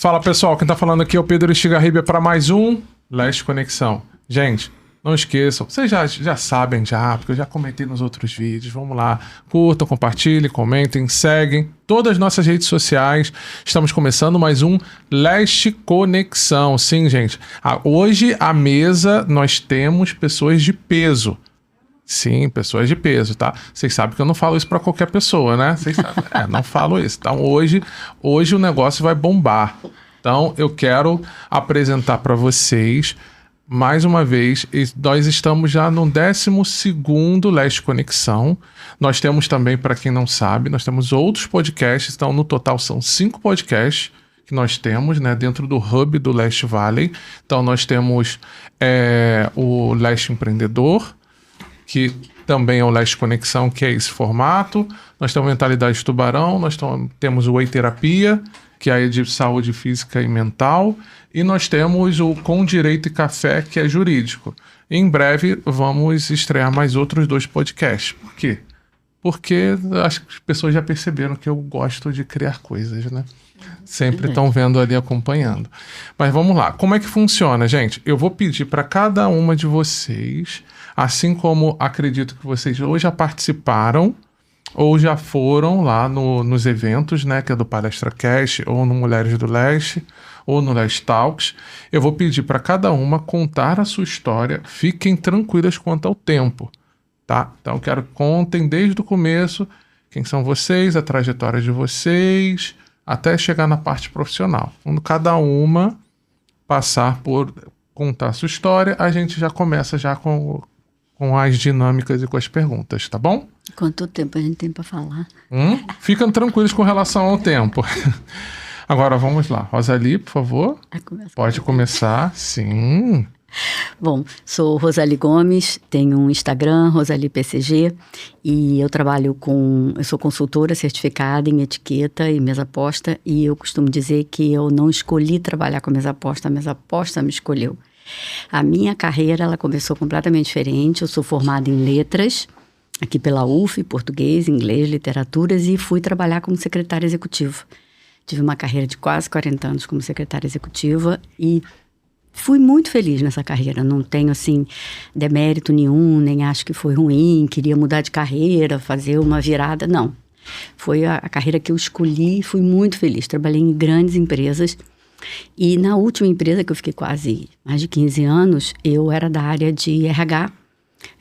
Fala pessoal, quem tá falando aqui é o Pedro Estigarribia para mais um Leste Conexão. Gente, não esqueçam, vocês já sabem porque eu já comentei nos outros vídeos. Vamos lá, curtam, compartilhem, comentem, seguem todas as nossas redes sociais. Estamos começando mais um Leste Conexão. Sim, gente, hoje à mesa nós temos pessoas de peso. Sim, pessoas de peso, tá? Vocês sabem que eu não falo isso pra qualquer pessoa, né? Vocês sabem, não falo isso. Então hoje o negócio vai bombar. Então eu quero apresentar para vocês, mais uma vez, nós estamos já no 12º Leste Conexão. Nós temos também, para quem não sabe, nós temos outros podcasts. Então no total são 5 podcasts que nós temos, né, dentro do hub do Leste Valley. Então nós temos o Leste Empreendedor, que também é o Leste Conexão, que é esse formato. Nós temos Mentalidade Tubarão, nós temos o Whey Terapia, que é de saúde física e mental, e nós temos o Com Direito e Café, que é jurídico. Em breve vamos estrear mais outros 2 podcasts. Por quê? Porque acho que as pessoas já perceberam que eu gosto de criar coisas, né? Sempre estão vendo ali, acompanhando. Mas vamos lá. Como é que funciona, gente? Eu vou pedir para cada uma de vocês, assim como acredito que vocês ou já participaram ou já foram lá nos eventos, né, que é do Palestra Cast, ou no Mulheres do Leste, ou no Leste Talks, eu vou pedir para cada uma contar a sua história. Fiquem tranquilas quanto ao tempo, tá? Então eu quero que contem desde o começo quem são vocês, a trajetória de vocês, até chegar na parte profissional. Quando cada uma passar por contar a sua história, a gente já começa já com as dinâmicas e com as perguntas, tá bom? Quanto tempo a gente tem para falar? Ficam tranquilos com relação ao tempo. Agora vamos lá. Rosalie, por favor. Pode começar. Sim. Bom, sou Rosalie Gomes, tenho um Instagram, Rosalie PCG, e eu sou consultora certificada em etiqueta e mesa posta, e eu costumo dizer que eu não escolhi trabalhar com mesa posta, a mesa posta me escolheu. A minha carreira, ela começou completamente diferente. Eu sou formada em letras, aqui pela UF, português, inglês, literaturas, e fui trabalhar como secretária executiva. Tive uma carreira de quase 40 anos como secretária executiva e fui muito feliz nessa carreira. Não tenho, assim, demérito nenhum, nem acho que foi ruim, queria mudar de carreira, fazer uma virada, não. Foi a carreira que eu escolhi e fui muito feliz. Trabalhei em grandes empresas. E na última empresa, que eu fiquei quase mais de 15 anos, eu era da área de RH,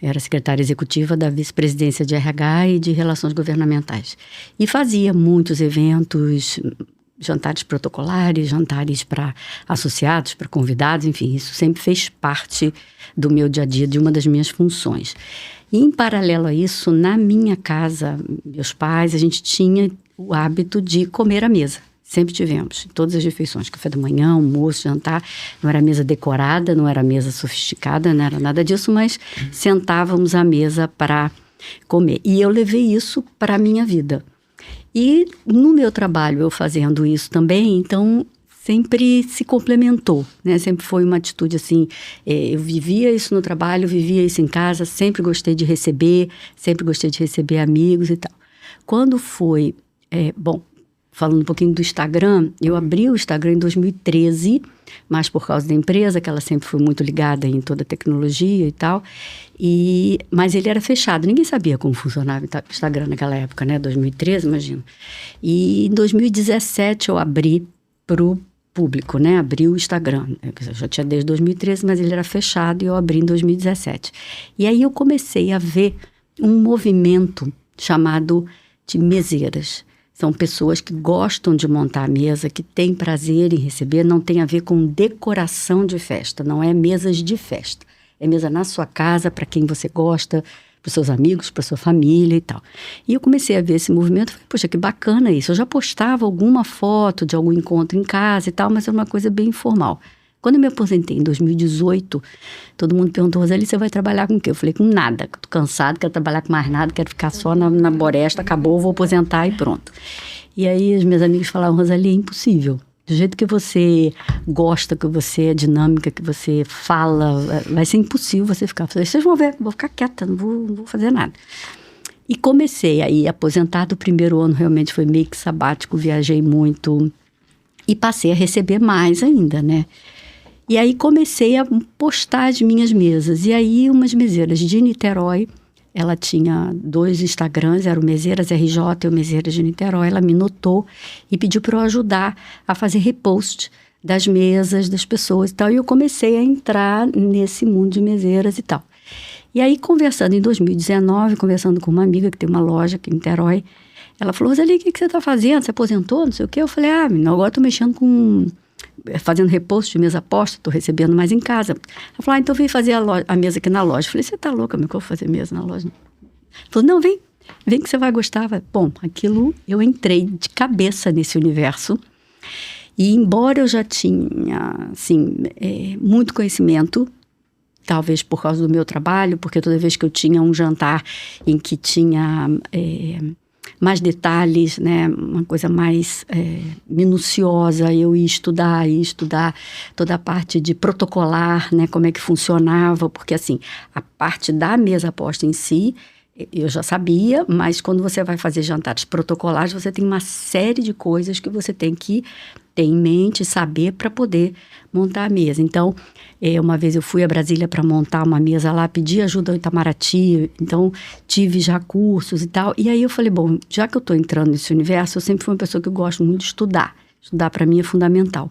era secretária executiva da vice-presidência de RH e de relações governamentais. E fazia muitos eventos, jantares protocolares, jantares para associados, para convidados, enfim, isso sempre fez parte do meu dia a dia, de uma das minhas funções. E em paralelo a isso, na minha casa, meus pais, a gente tinha o hábito de comer à mesa. Sempre tivemos, todas as refeições, café da manhã, almoço, jantar. Não era mesa decorada, não era mesa sofisticada, não era nada disso, mas sentávamos à mesa para comer. E eu levei isso para a minha vida. E no meu trabalho, eu fazendo isso também, então sempre se complementou, né? Sempre foi uma atitude assim, eu vivia isso no trabalho, vivia isso em casa, sempre gostei de receber amigos e tal. Quando foi, falando um pouquinho do Instagram, eu abri o Instagram em 2013, mas por causa da empresa, que ela sempre foi muito ligada em toda a tecnologia e tal, mas ele era fechado, ninguém sabia como funcionava o Instagram naquela época, né, 2013, imagina. E em 2017 eu abri para o público, né, abri o Instagram, eu já tinha desde 2013, mas ele era fechado e eu abri em 2017. E aí eu comecei a ver um movimento chamado de meseiras. São pessoas que gostam de montar a mesa, que têm prazer em receber, não tem a ver com decoração de festa, não é mesas de festa. É mesa na sua casa, para quem você gosta, para os seus amigos, para sua família e tal. E eu comecei a ver esse movimento, falei, poxa, que bacana isso. Eu já postava alguma foto de algum encontro em casa e tal, mas era uma coisa bem informal. Quando eu me aposentei em 2018, todo mundo perguntou, Rosalie, você vai trabalhar com o quê? Eu falei, com nada, tô cansado, quero trabalhar com mais nada, quero ficar só na boresta, acabou, vou aposentar e pronto. E aí os meus amigos falavam, Rosalie, é impossível. Do jeito que você gosta, que você é dinâmica, que você fala, vai ser impossível você ficar. Eu falei, vocês vão ver, vou ficar quieta, não vou fazer nada. E comecei aí, aposentado, o primeiro ano realmente foi meio que sabático, viajei muito. E passei a receber mais ainda, né? E aí comecei a postar as minhas mesas. E aí umas meseiras de Niterói, ela tinha 2 Instagrams, era o Meseiras RJ e o Meseiras de Niterói. Ela me notou e pediu para eu ajudar a fazer repost das mesas das pessoas e tal. E eu comecei a entrar nesse mundo de meseiras e tal. E aí, conversando em 2019, conversando com uma amiga que tem uma loja aqui em Niterói, ela falou: Rosali, o que você está fazendo? Você aposentou? Não sei o quê. Eu falei: menina, agora estou mexendo fazendo repost de mesa posta, estou recebendo mais em casa. Ela falou: então vem fazer a mesa aqui na loja. Eu falei: você tá louca, meu, que eu vou fazer mesa na loja? Ela falou: não, vem que você vai gostar. Bom, aquilo, eu entrei de cabeça nesse universo. E embora eu já tinha, assim, muito conhecimento, talvez por causa do meu trabalho, porque toda vez que eu tinha um jantar em que tinha mais detalhes, né, uma coisa mais minuciosa, eu ia estudar toda a parte de protocolar, né, como é que funcionava, porque assim, a parte da mesa posta em si, eu já sabia, mas quando você vai fazer jantares protocolares, você tem uma série de coisas que você tem que ter em mente, saber para poder montar a mesa. Então, uma vez eu fui a Brasília para montar uma mesa lá, pedi ajuda ao Itamaraty, então tive já cursos e tal. E aí eu falei, bom, já que eu estou entrando nesse universo, eu sempre fui uma pessoa que eu gosto muito de estudar. Estudar para mim é fundamental.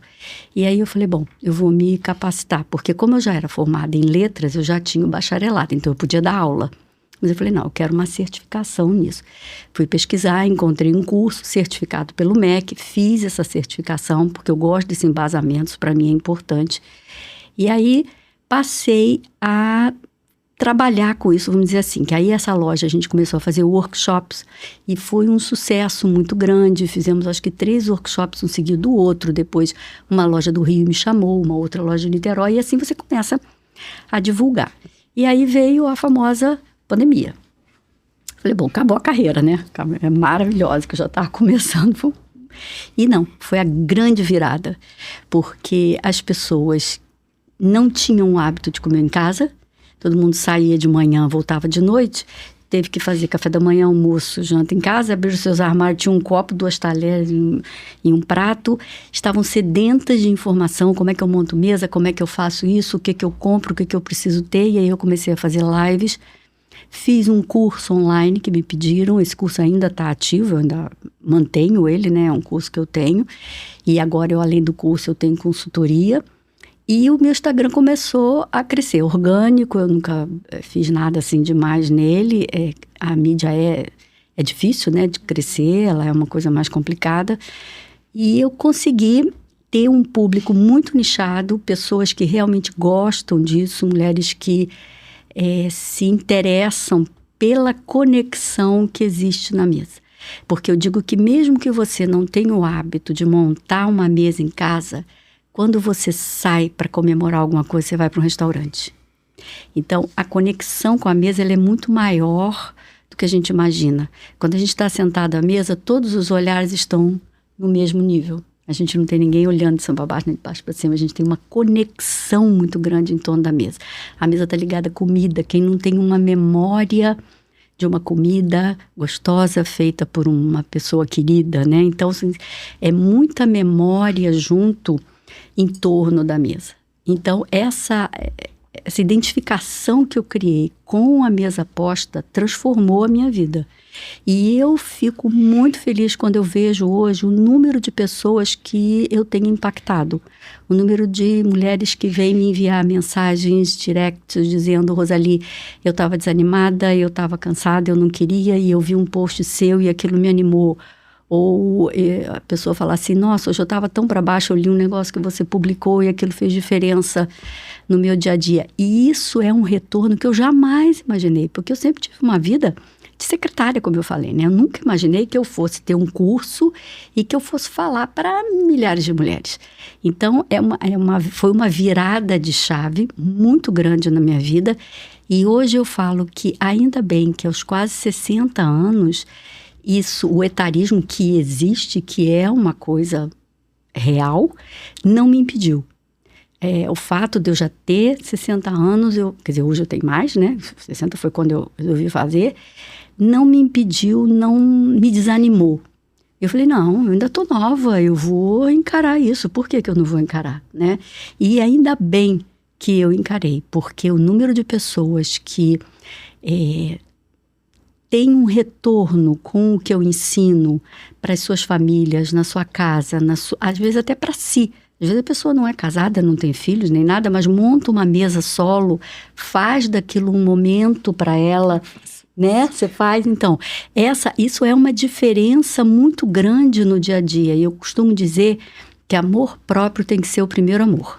E aí eu falei, bom, eu vou me capacitar, porque como eu já era formada em letras, eu já tinha o bacharelado, então eu podia dar aula. Mas eu falei, não, eu quero uma certificação nisso. Fui pesquisar, encontrei um curso certificado pelo MEC, fiz essa certificação, porque eu gosto desses embasamentos, para mim é importante. E aí passei a trabalhar com isso, vamos dizer assim, que aí essa loja a gente começou a fazer workshops e foi um sucesso muito grande. Fizemos acho que 3 workshops um seguido do outro, depois uma loja do Rio me chamou, uma outra loja de Niterói, e assim você começa a divulgar. E aí veio a famosa pandemia. Falei, bom, acabou a carreira, né? É maravilhosa, que eu já estava começando. E não, foi a grande virada, porque as pessoas não tinham o hábito de comer em casa, todo mundo saía de manhã, voltava de noite, teve que fazer café da manhã, almoço, janta em casa, abrir os seus armários, tinha um copo, 2 talheres e um prato, estavam sedentas de informação, como é que eu monto mesa, como é que eu faço isso, o que eu compro, o que eu preciso ter, e aí eu comecei a fazer lives. Fiz um curso online que me pediram, esse curso ainda está ativo, eu ainda mantenho ele, né? É um curso que eu tenho. E agora, além do curso, eu tenho consultoria. E o meu Instagram começou a crescer, orgânico, eu nunca fiz nada assim demais nele. A mídia é difícil, né, de crescer, ela é uma coisa mais complicada. E eu consegui ter um público muito nichado, pessoas que realmente gostam disso, mulheres que se interessam pela conexão que existe na mesa. Porque eu digo que mesmo que você não tenha o hábito de montar uma mesa em casa, quando você sai para comemorar alguma coisa, você vai para um restaurante. Então, a conexão com a mesa ela é muito maior do que a gente imagina. Quando a gente está sentado à mesa, todos os olhares estão no mesmo nível. A gente não tem ninguém olhando de cima para baixo, nem de baixo para cima. A gente tem uma conexão muito grande em torno da mesa. A mesa está ligada à comida. Quem não tem uma memória de uma comida gostosa feita por uma pessoa querida, né? Então, assim, é muita memória junto em torno da mesa. Então, essa identificação que eu criei com a mesa posta transformou a minha vida. E eu fico muito feliz quando eu vejo hoje o número de pessoas que eu tenho impactado. O número de mulheres que vêm me enviar mensagens directs dizendo, Rosali, eu estava desanimada, eu estava cansada, eu não queria e eu vi um post seu e aquilo me animou. Ou a pessoa fala assim, nossa, hoje eu estava tão para baixo, eu li um negócio que você publicou e aquilo fez diferença no meu dia a dia. E isso é um retorno que eu jamais imaginei, porque eu sempre tive uma vida de secretária, como eu falei, né? Eu nunca imaginei que eu fosse ter um curso e que eu fosse falar para milhares de mulheres. Então, foi uma virada de chave muito grande na minha vida. E hoje eu falo que ainda bem que aos quase 60 anos, o etarismo que existe, que é uma coisa real, não me impediu. O fato de eu já ter 60 anos, quer dizer, hoje eu tenho mais, né? 60 foi quando eu resolvi fazer, não me impediu, não me desanimou. Eu falei, não, eu ainda estou nova, eu vou encarar isso. Por que que eu não vou encarar, né? E ainda bem que eu encarei, porque o número de pessoas que tem um retorno com o que eu ensino para as suas famílias, na sua casa, às vezes até para si. Às vezes a pessoa não é casada, não tem filhos nem nada, mas monta uma mesa solo, faz daquilo um momento para ela, né? Você faz, então, isso é uma diferença muito grande no dia a dia. E eu costumo dizer que amor próprio tem que ser o primeiro amor.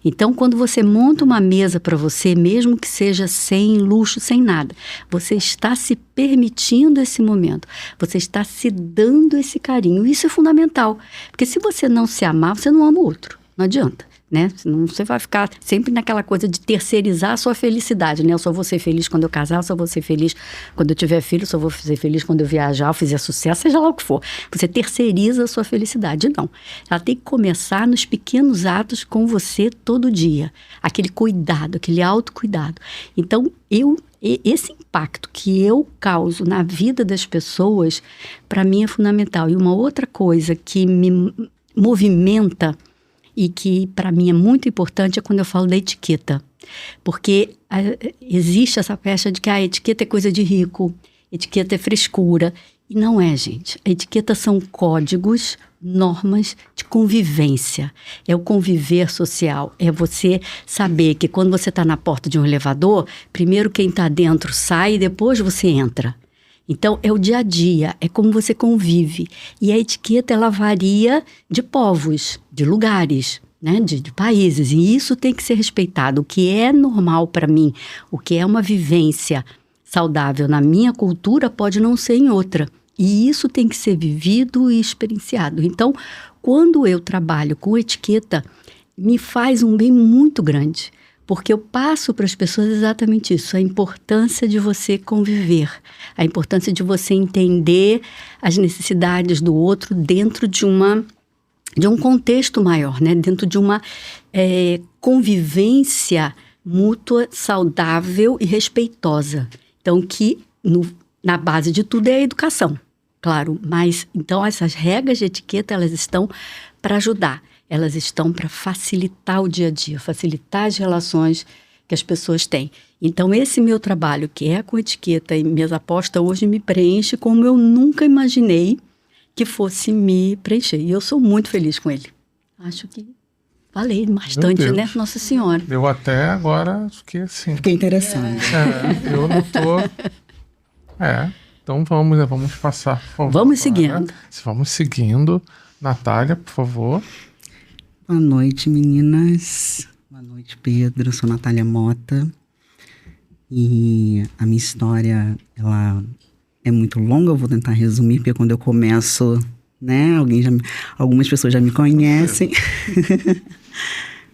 Então, quando você monta uma mesa para você, mesmo que seja sem luxo, sem nada, você está se permitindo esse momento, você está se dando esse carinho. Isso é fundamental, porque se você não se amar, você não ama o outro, não adianta. Né? Senão você vai ficar sempre naquela coisa de terceirizar a sua felicidade, né? Eu só vou ser feliz quando eu casar, eu só vou ser feliz quando eu tiver filho, eu só vou ser feliz quando eu viajar, eu fizer sucesso, seja lá o que for. Você terceiriza a sua felicidade. Não. Ela tem que começar nos pequenos atos com você todo dia. Aquele cuidado, aquele autocuidado. Então, esse impacto que eu causo na vida das pessoas, para mim é fundamental. E uma outra coisa que me movimenta e que para mim é muito importante é quando eu falo da etiqueta. Porque existe essa pecha de que a etiqueta é coisa de rico, etiqueta é frescura. E não é, gente. A etiqueta são códigos, normas de convivência. É o conviver social. É você saber que quando você está na porta de um elevador, primeiro quem está dentro sai e depois você entra. Então, é o dia a dia, é como você convive. E a etiqueta, ela varia de povos, de lugares, né? de países. E isso tem que ser respeitado. O que é normal para mim, o que é uma vivência saudável na minha cultura, pode não ser em outra. E isso tem que ser vivido e experienciado. Então, quando eu trabalho com etiqueta, me faz um bem muito grande. Porque eu passo para as pessoas exatamente isso, a importância de você conviver, a importância de você entender as necessidades do outro dentro de um contexto maior, né? Dentro de uma convivência mútua, saudável e respeitosa. Então, que na base de tudo é a educação, claro. Mas, então, essas regras de etiqueta, elas estão para ajudar. Elas estão para facilitar o dia a dia, facilitar as relações que as pessoas têm. Então, esse meu trabalho, que é com etiqueta e minhas apostas, hoje me preenche como eu nunca imaginei que fosse me preencher. E eu sou muito feliz com ele. Acho que falei bastante, né? Nossa Senhora. Eu até agora fiquei assim. Fiquei interessante. Eu não tô... Então vamos passar, por favor. Vamos seguindo. Vamos seguindo. Natália, por favor. Boa noite, meninas. Boa noite, Pedro. Eu sou Natália Mota. E a minha história, ela é muito longa. Eu vou tentar resumir, porque quando eu começo, né? Algumas pessoas já me conhecem.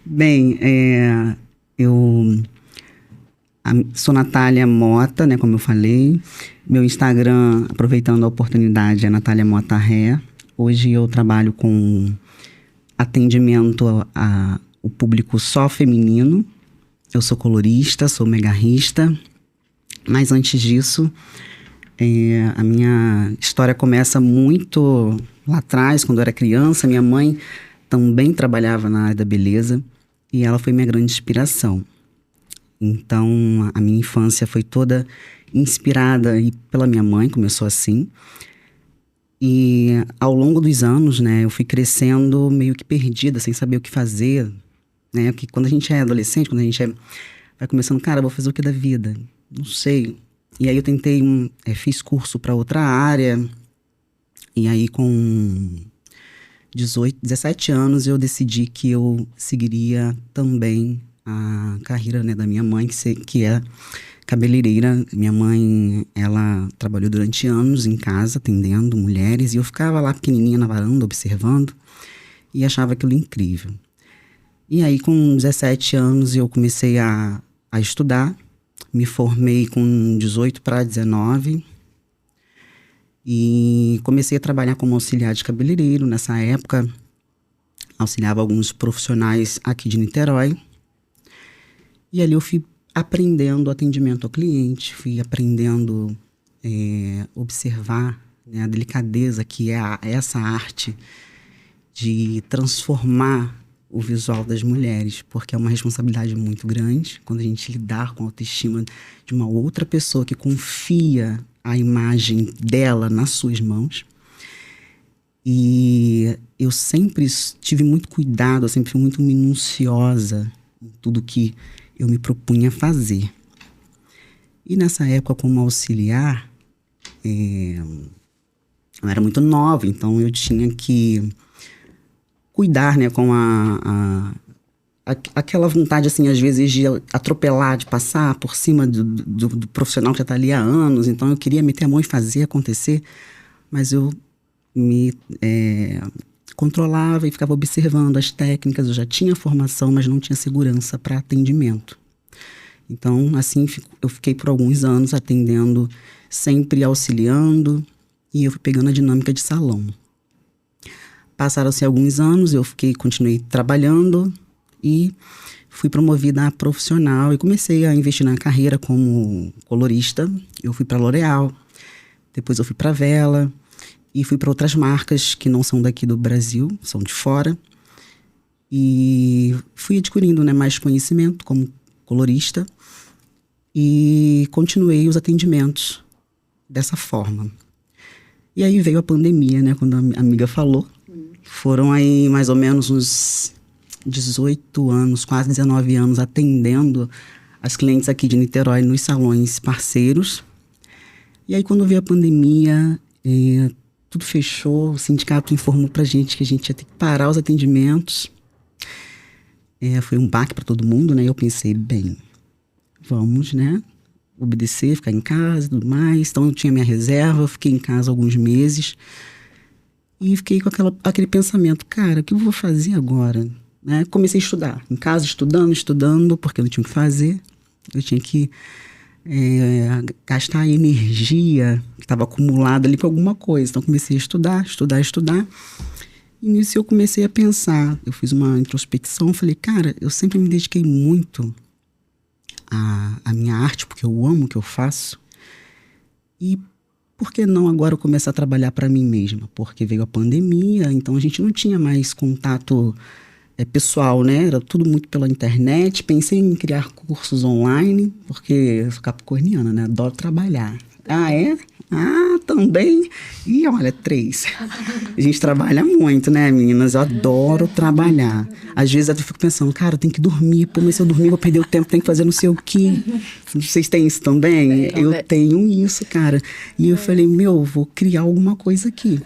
Bem, eu sou Natália Mota, né? Como eu falei. Meu Instagram, aproveitando a oportunidade, é Natália Mota Ré. Hoje eu trabalho com atendimento ao público só feminino. Eu sou colorista, sou megarrista. Mas antes disso, a minha história começa muito lá atrás, quando eu era criança. Minha mãe também trabalhava na área da beleza e ela foi minha grande inspiração. Então, a minha infância foi toda inspirada pela minha mãe, começou assim. E ao longo dos anos, né, eu fui crescendo meio que perdida, sem saber o que fazer, né? Porque quando a gente é adolescente, quando a gente vai começando, cara, vou fazer o que da vida? Não sei. E aí eu tentei, fiz curso para outra área. E aí com 17 anos eu decidi que eu seguiria também a carreira, né, da minha mãe, que é cabeleireira. Minha mãe, ela trabalhou durante anos em casa, atendendo mulheres, e eu ficava lá pequenininha na varanda, observando, e achava aquilo incrível. E aí, com 17 anos, eu comecei a estudar, me formei com 18 para 19, e comecei a trabalhar como auxiliar de cabeleireiro. Nessa época, auxiliava alguns profissionais aqui de Niterói, e ali eu fui aprendendo atendimento ao cliente, fui aprendendo observar, né, a delicadeza que é essa arte de transformar o visual das mulheres, porque é uma responsabilidade muito grande quando a gente lidar com a autoestima de uma outra pessoa que confia a imagem dela nas suas mãos. E eu sempre tive muito cuidado, eu sempre fui muito minuciosa em tudo que eu me propunha a fazer. E nessa época, como auxiliar, eu era muito nova, então eu tinha que cuidar, né, com aquela vontade, assim, às vezes, de atropelar, de passar por cima do profissional que já está ali há anos. Então eu queria meter a mão e fazer acontecer, mas eu me controlava e ficava observando as técnicas. Eu já tinha formação, mas não tinha segurança para atendimento. Então, assim, eu fiquei por alguns anos atendendo, sempre auxiliando, e eu fui pegando a dinâmica de salão. Passaram-se alguns anos, continuei trabalhando e fui promovida a profissional e comecei a investir na carreira como colorista. Eu fui para a L'Oréal, depois eu fui para a Vela e fui para outras marcas que não são daqui do Brasil, são de fora. E fui adquirindo, né, mais conhecimento como colorista e continuei os atendimentos dessa forma. E aí veio a pandemia, né, quando a amiga falou. Foram aí mais ou menos uns 18 anos, quase 19 anos atendendo as clientes aqui de Niterói nos salões parceiros. E aí quando veio a pandemia, tudo fechou, o sindicato informou pra gente que a gente ia ter que parar os atendimentos. Foi um baque para todo mundo, né? Eu pensei, bem, vamos, né, obedecer, ficar em casa e tudo mais. Então eu tinha minha reserva, fiquei em casa alguns meses. E fiquei com aquele pensamento, cara, o que eu vou fazer agora? Né? Comecei a estudar, em casa, estudando, porque eu não tinha o que fazer. Eu tinha que gastar a energia que estava acumulada ali com alguma coisa. Então comecei a estudar. E nisso eu comecei a pensar. Eu fiz uma introspecção, falei, cara, eu sempre me dediquei muito à minha arte, porque eu amo o que eu faço. E por que não agora eu começar a trabalhar para mim mesma? Porque veio a pandemia, então a gente não tinha mais contato pessoal, né? Era tudo muito pela internet. Pensei em criar cursos online, porque eu sou capricorniana, né? Adoro trabalhar. Ah, é? Ah, também? E olha, 3. A gente trabalha muito, né, meninas? Eu adoro trabalhar. Às vezes eu fico pensando, cara, eu tenho que dormir. Pô, mas se eu dormir, eu vou perder o tempo, tenho que fazer não sei o quê. Vocês têm isso também? Eu tenho isso, cara. E eu falei, vou criar alguma coisa aqui.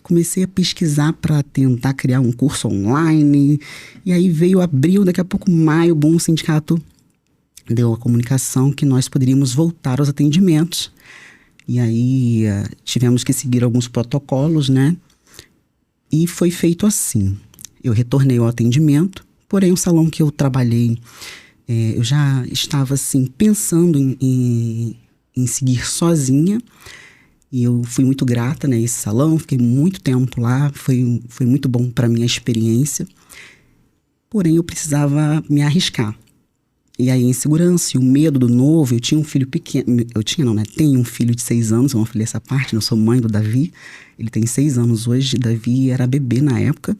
Comecei a pesquisar para tentar criar um curso online. E aí veio abril, daqui a pouco maio, o sindicato deu a comunicação que nós poderíamos voltar aos atendimentos. E aí tivemos que seguir alguns protocolos, né? E foi feito assim. Eu retornei ao atendimento, porém o salão que eu trabalhei, eu já estava assim pensando em seguir sozinha. E eu fui muito grata, né, a esse salão, fiquei muito tempo lá, foi muito bom para minha experiência. Porém, eu precisava me arriscar. E aí, a insegurança e o medo do novo, eu tinha um filho pequeno, tenho um filho de 6 anos, eu não falei essa parte, eu sou mãe do Davi, ele tem 6 anos hoje, Davi era bebê na época.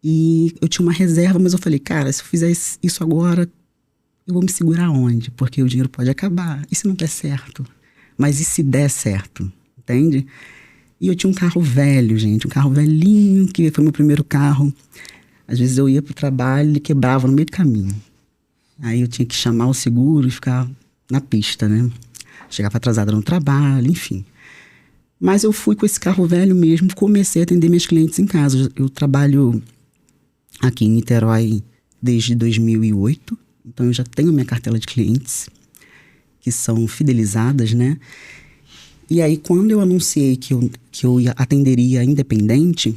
E eu tinha uma reserva, mas eu falei, cara, se eu fizer isso agora, eu vou me segurar onde? Porque o dinheiro pode acabar, e se não der certo? Mas e se der certo, entende? E eu tinha um carro velho, gente, um carro velhinho, que foi meu primeiro carro. Às vezes eu ia pro trabalho e ele quebrava no meio do caminho. Aí eu tinha que chamar o seguro e ficar na pista, né? Chegava atrasada no trabalho, enfim. Mas eu fui com esse carro velho mesmo, comecei a atender meus clientes em casa. Eu trabalho aqui em Niterói desde 2008, então eu já tenho minha cartela de clientes, que são fidelizadas, né? E aí, quando eu anunciei que eu atenderia independente,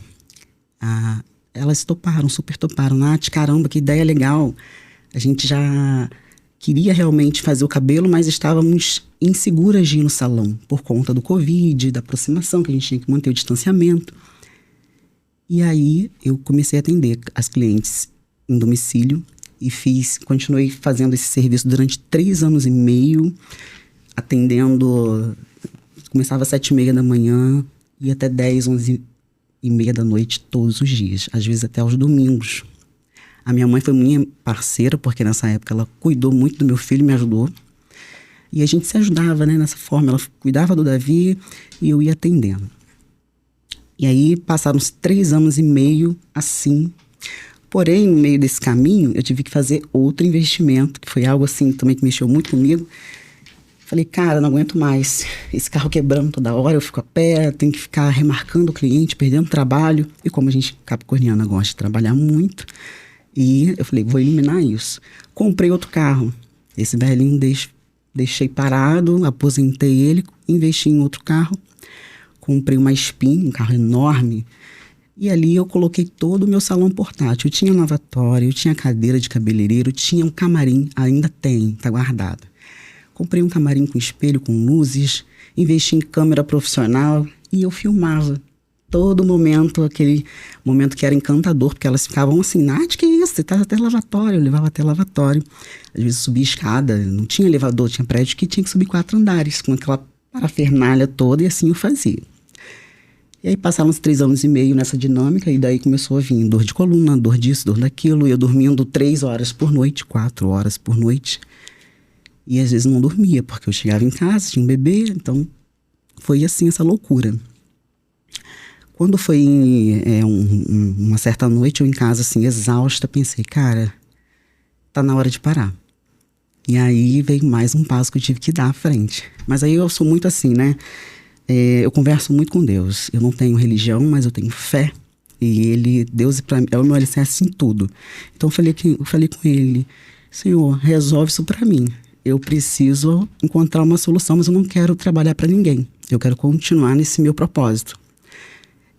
elas toparam, super toparam. Nath, caramba, que ideia legal. A gente já queria realmente fazer o cabelo, mas estávamos inseguras de ir no salão, por conta do Covid, da aproximação, que a gente tinha que manter o distanciamento. E aí, eu comecei a atender as clientes em domicílio, e continuei fazendo esse serviço durante 3 anos e meio, atendendo Começava às 7h30 da manhã, ia até 10, 11h30 da noite todos os dias, às vezes até aos domingos. A minha mãe foi minha parceira, porque nessa época ela cuidou muito do meu filho, me ajudou. E a gente se ajudava, né, nessa forma. Ela cuidava do Davi e eu ia atendendo. E aí passaram uns 3 anos e meio assim. Porém, no meio desse caminho, eu tive que fazer outro investimento, que foi algo assim também que mexeu muito comigo. Falei, cara, não aguento mais. Esse carro quebrando toda hora, eu fico a pé, tenho que ficar remarcando o cliente, perdendo trabalho. E como a gente, capricorniana, gosta de trabalhar muito, e eu falei, vou eliminar isso. Comprei outro carro. Esse velhinho deixei parado, aposentei ele, investi em outro carro. Comprei uma Spin, um carro enorme. E ali eu coloquei todo o meu salão portátil. Eu tinha lavatório, eu tinha cadeira de cabeleireiro, tinha um camarim, ainda tem, tá guardado. Comprei um camarim com espelho, com luzes, investi em câmera profissional e eu filmava todo momento, aquele momento que era encantador, porque elas ficavam assim, Nath, que isso? Você tá até lavatório. Eu levava até lavatório. Às vezes subia escada, não tinha elevador, tinha prédio que tinha que subir 4 andares, com aquela parafernália toda, e assim eu fazia. E aí passaram uns 3 anos e meio nessa dinâmica, e daí começou a vir dor de coluna, dor disso, dor daquilo, e eu dormindo 3 horas por noite, 4 horas por noite. E às vezes não dormia, porque eu chegava em casa, tinha um bebê, então foi assim essa loucura. Quando foi uma certa noite, eu em casa assim, exausta, pensei, cara, tá na hora de parar. E aí veio mais um passo que eu tive que dar à frente. Mas aí eu sou muito assim, né? Eu converso muito com Deus. Eu não tenho religião, mas eu tenho fé. E Deus pra mim, é o meu alicerce em tudo. Então eu falei com ele, Senhor, resolve isso pra mim. Eu preciso encontrar uma solução, mas eu não quero trabalhar para ninguém. Eu quero continuar nesse meu propósito.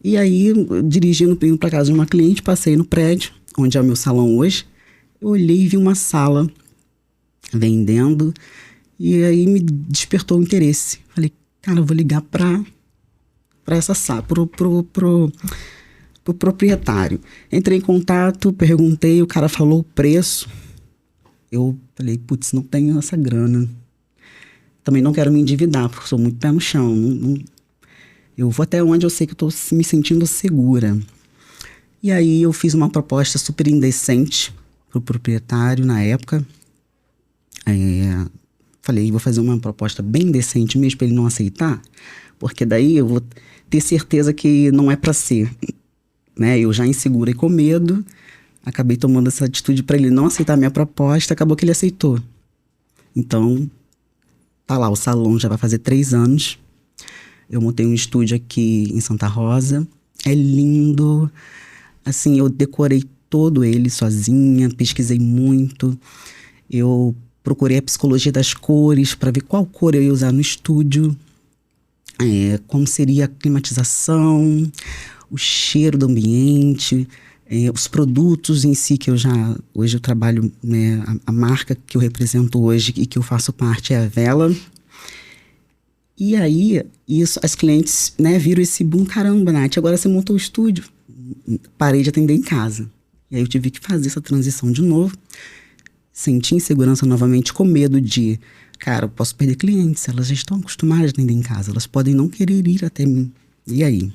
E aí, dirigindo para casa de uma cliente, passei no prédio, onde é o meu salão hoje. Eu olhei e vi uma sala vendendo, e aí me despertou o interesse. Falei, cara, eu vou ligar para essa sala, pro proprietário. Entrei em contato, perguntei, o cara falou o preço. Eu falei, putz, não tenho essa grana. Também não quero me endividar, porque sou muito pé no chão. Eu vou até onde eu sei que eu estou me sentindo segura. E aí eu fiz uma proposta super indecente pro proprietário na época. Falei, vou fazer uma proposta bem decente mesmo para ele não aceitar, porque daí eu vou ter certeza que não é para ser. Né? Eu já insegura e com medo, acabei tomando essa atitude para ele não aceitar a minha proposta, acabou que ele aceitou. Então, tá lá, o salão já vai fazer 3 anos. Eu montei um estúdio aqui em Santa Rosa. É lindo. Assim, eu decorei todo ele sozinha, pesquisei muito. Eu procurei a psicologia das cores para ver qual cor eu ia usar no estúdio. Como seria a climatização, o cheiro do ambiente, os produtos em si que hoje eu trabalho, né, a marca que eu represento hoje e que eu faço parte é a Vela. E aí, as clientes, né, viram esse boom, caramba, Nath, agora você montou o estúdio. Parei de atender em casa. E aí eu tive que fazer essa transição de novo. Senti insegurança novamente, com medo de, cara, eu posso perder clientes, elas já estão acostumadas a atender em casa, elas podem não querer ir até mim. E aí?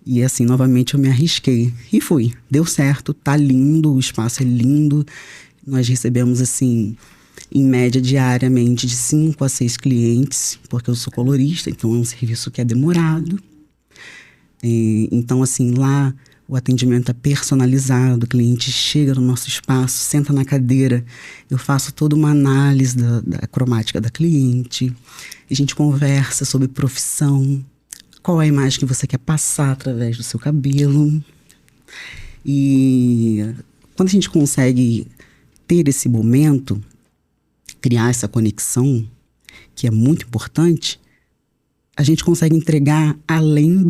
E assim, novamente eu me arrisquei e fui. Deu certo, tá lindo, o espaço é lindo. Nós recebemos, assim, em média diariamente de 5 a 6 clientes, porque eu sou colorista, então é um serviço que é demorado. Então, assim, lá o atendimento é personalizado, o cliente chega no nosso espaço, senta na cadeira, eu faço toda uma análise da cromática da cliente, a gente conversa sobre profissão, qual é a imagem que você quer passar através do seu cabelo. E quando a gente consegue ter esse momento, criar essa conexão, que é muito importante, a gente consegue entregar além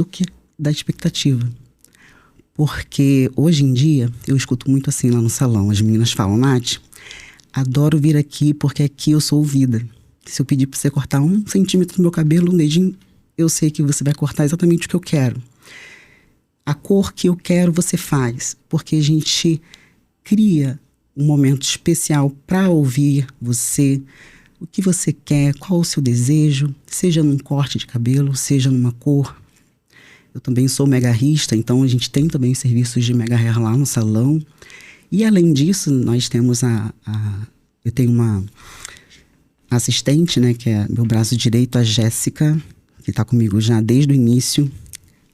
da expectativa. Porque hoje em dia, eu escuto muito assim lá no salão, as meninas falam, Nath, adoro vir aqui porque aqui eu sou ouvida. Se eu pedir para você cortar 1 centímetro do meu cabelo, um dedinho, eu sei que você vai cortar exatamente o que eu quero. A cor que eu quero você faz, porque a gente cria um momento especial para ouvir você, o que você quer, qual o seu desejo, seja num corte de cabelo, seja numa cor. Eu também sou mega hairista, então a gente tem também serviços de mega hair lá no salão. E além disso, nós temos eu tenho uma assistente, né, que é meu braço direito, a Jéssica, que está comigo já desde o início.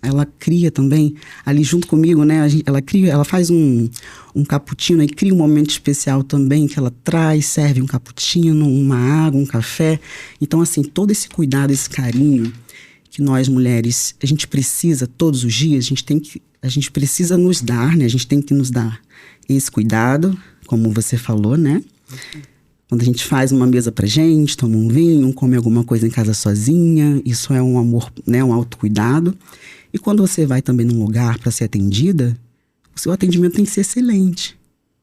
Ela cria também, ali junto comigo, né, ela faz um cappuccino e cria um momento especial também, que ela traz, serve um cappuccino, uma água, um café. Então, assim, todo esse cuidado, esse carinho que nós mulheres, a gente precisa todos os dias, a gente precisa nos dar, né, a gente tem que nos dar esse cuidado, como você falou, né? Quando a gente faz uma mesa pra gente, toma um vinho, come alguma coisa em casa sozinha, isso é um amor, né, um autocuidado. E quando você vai também num lugar para ser atendida, o seu atendimento tem que ser excelente,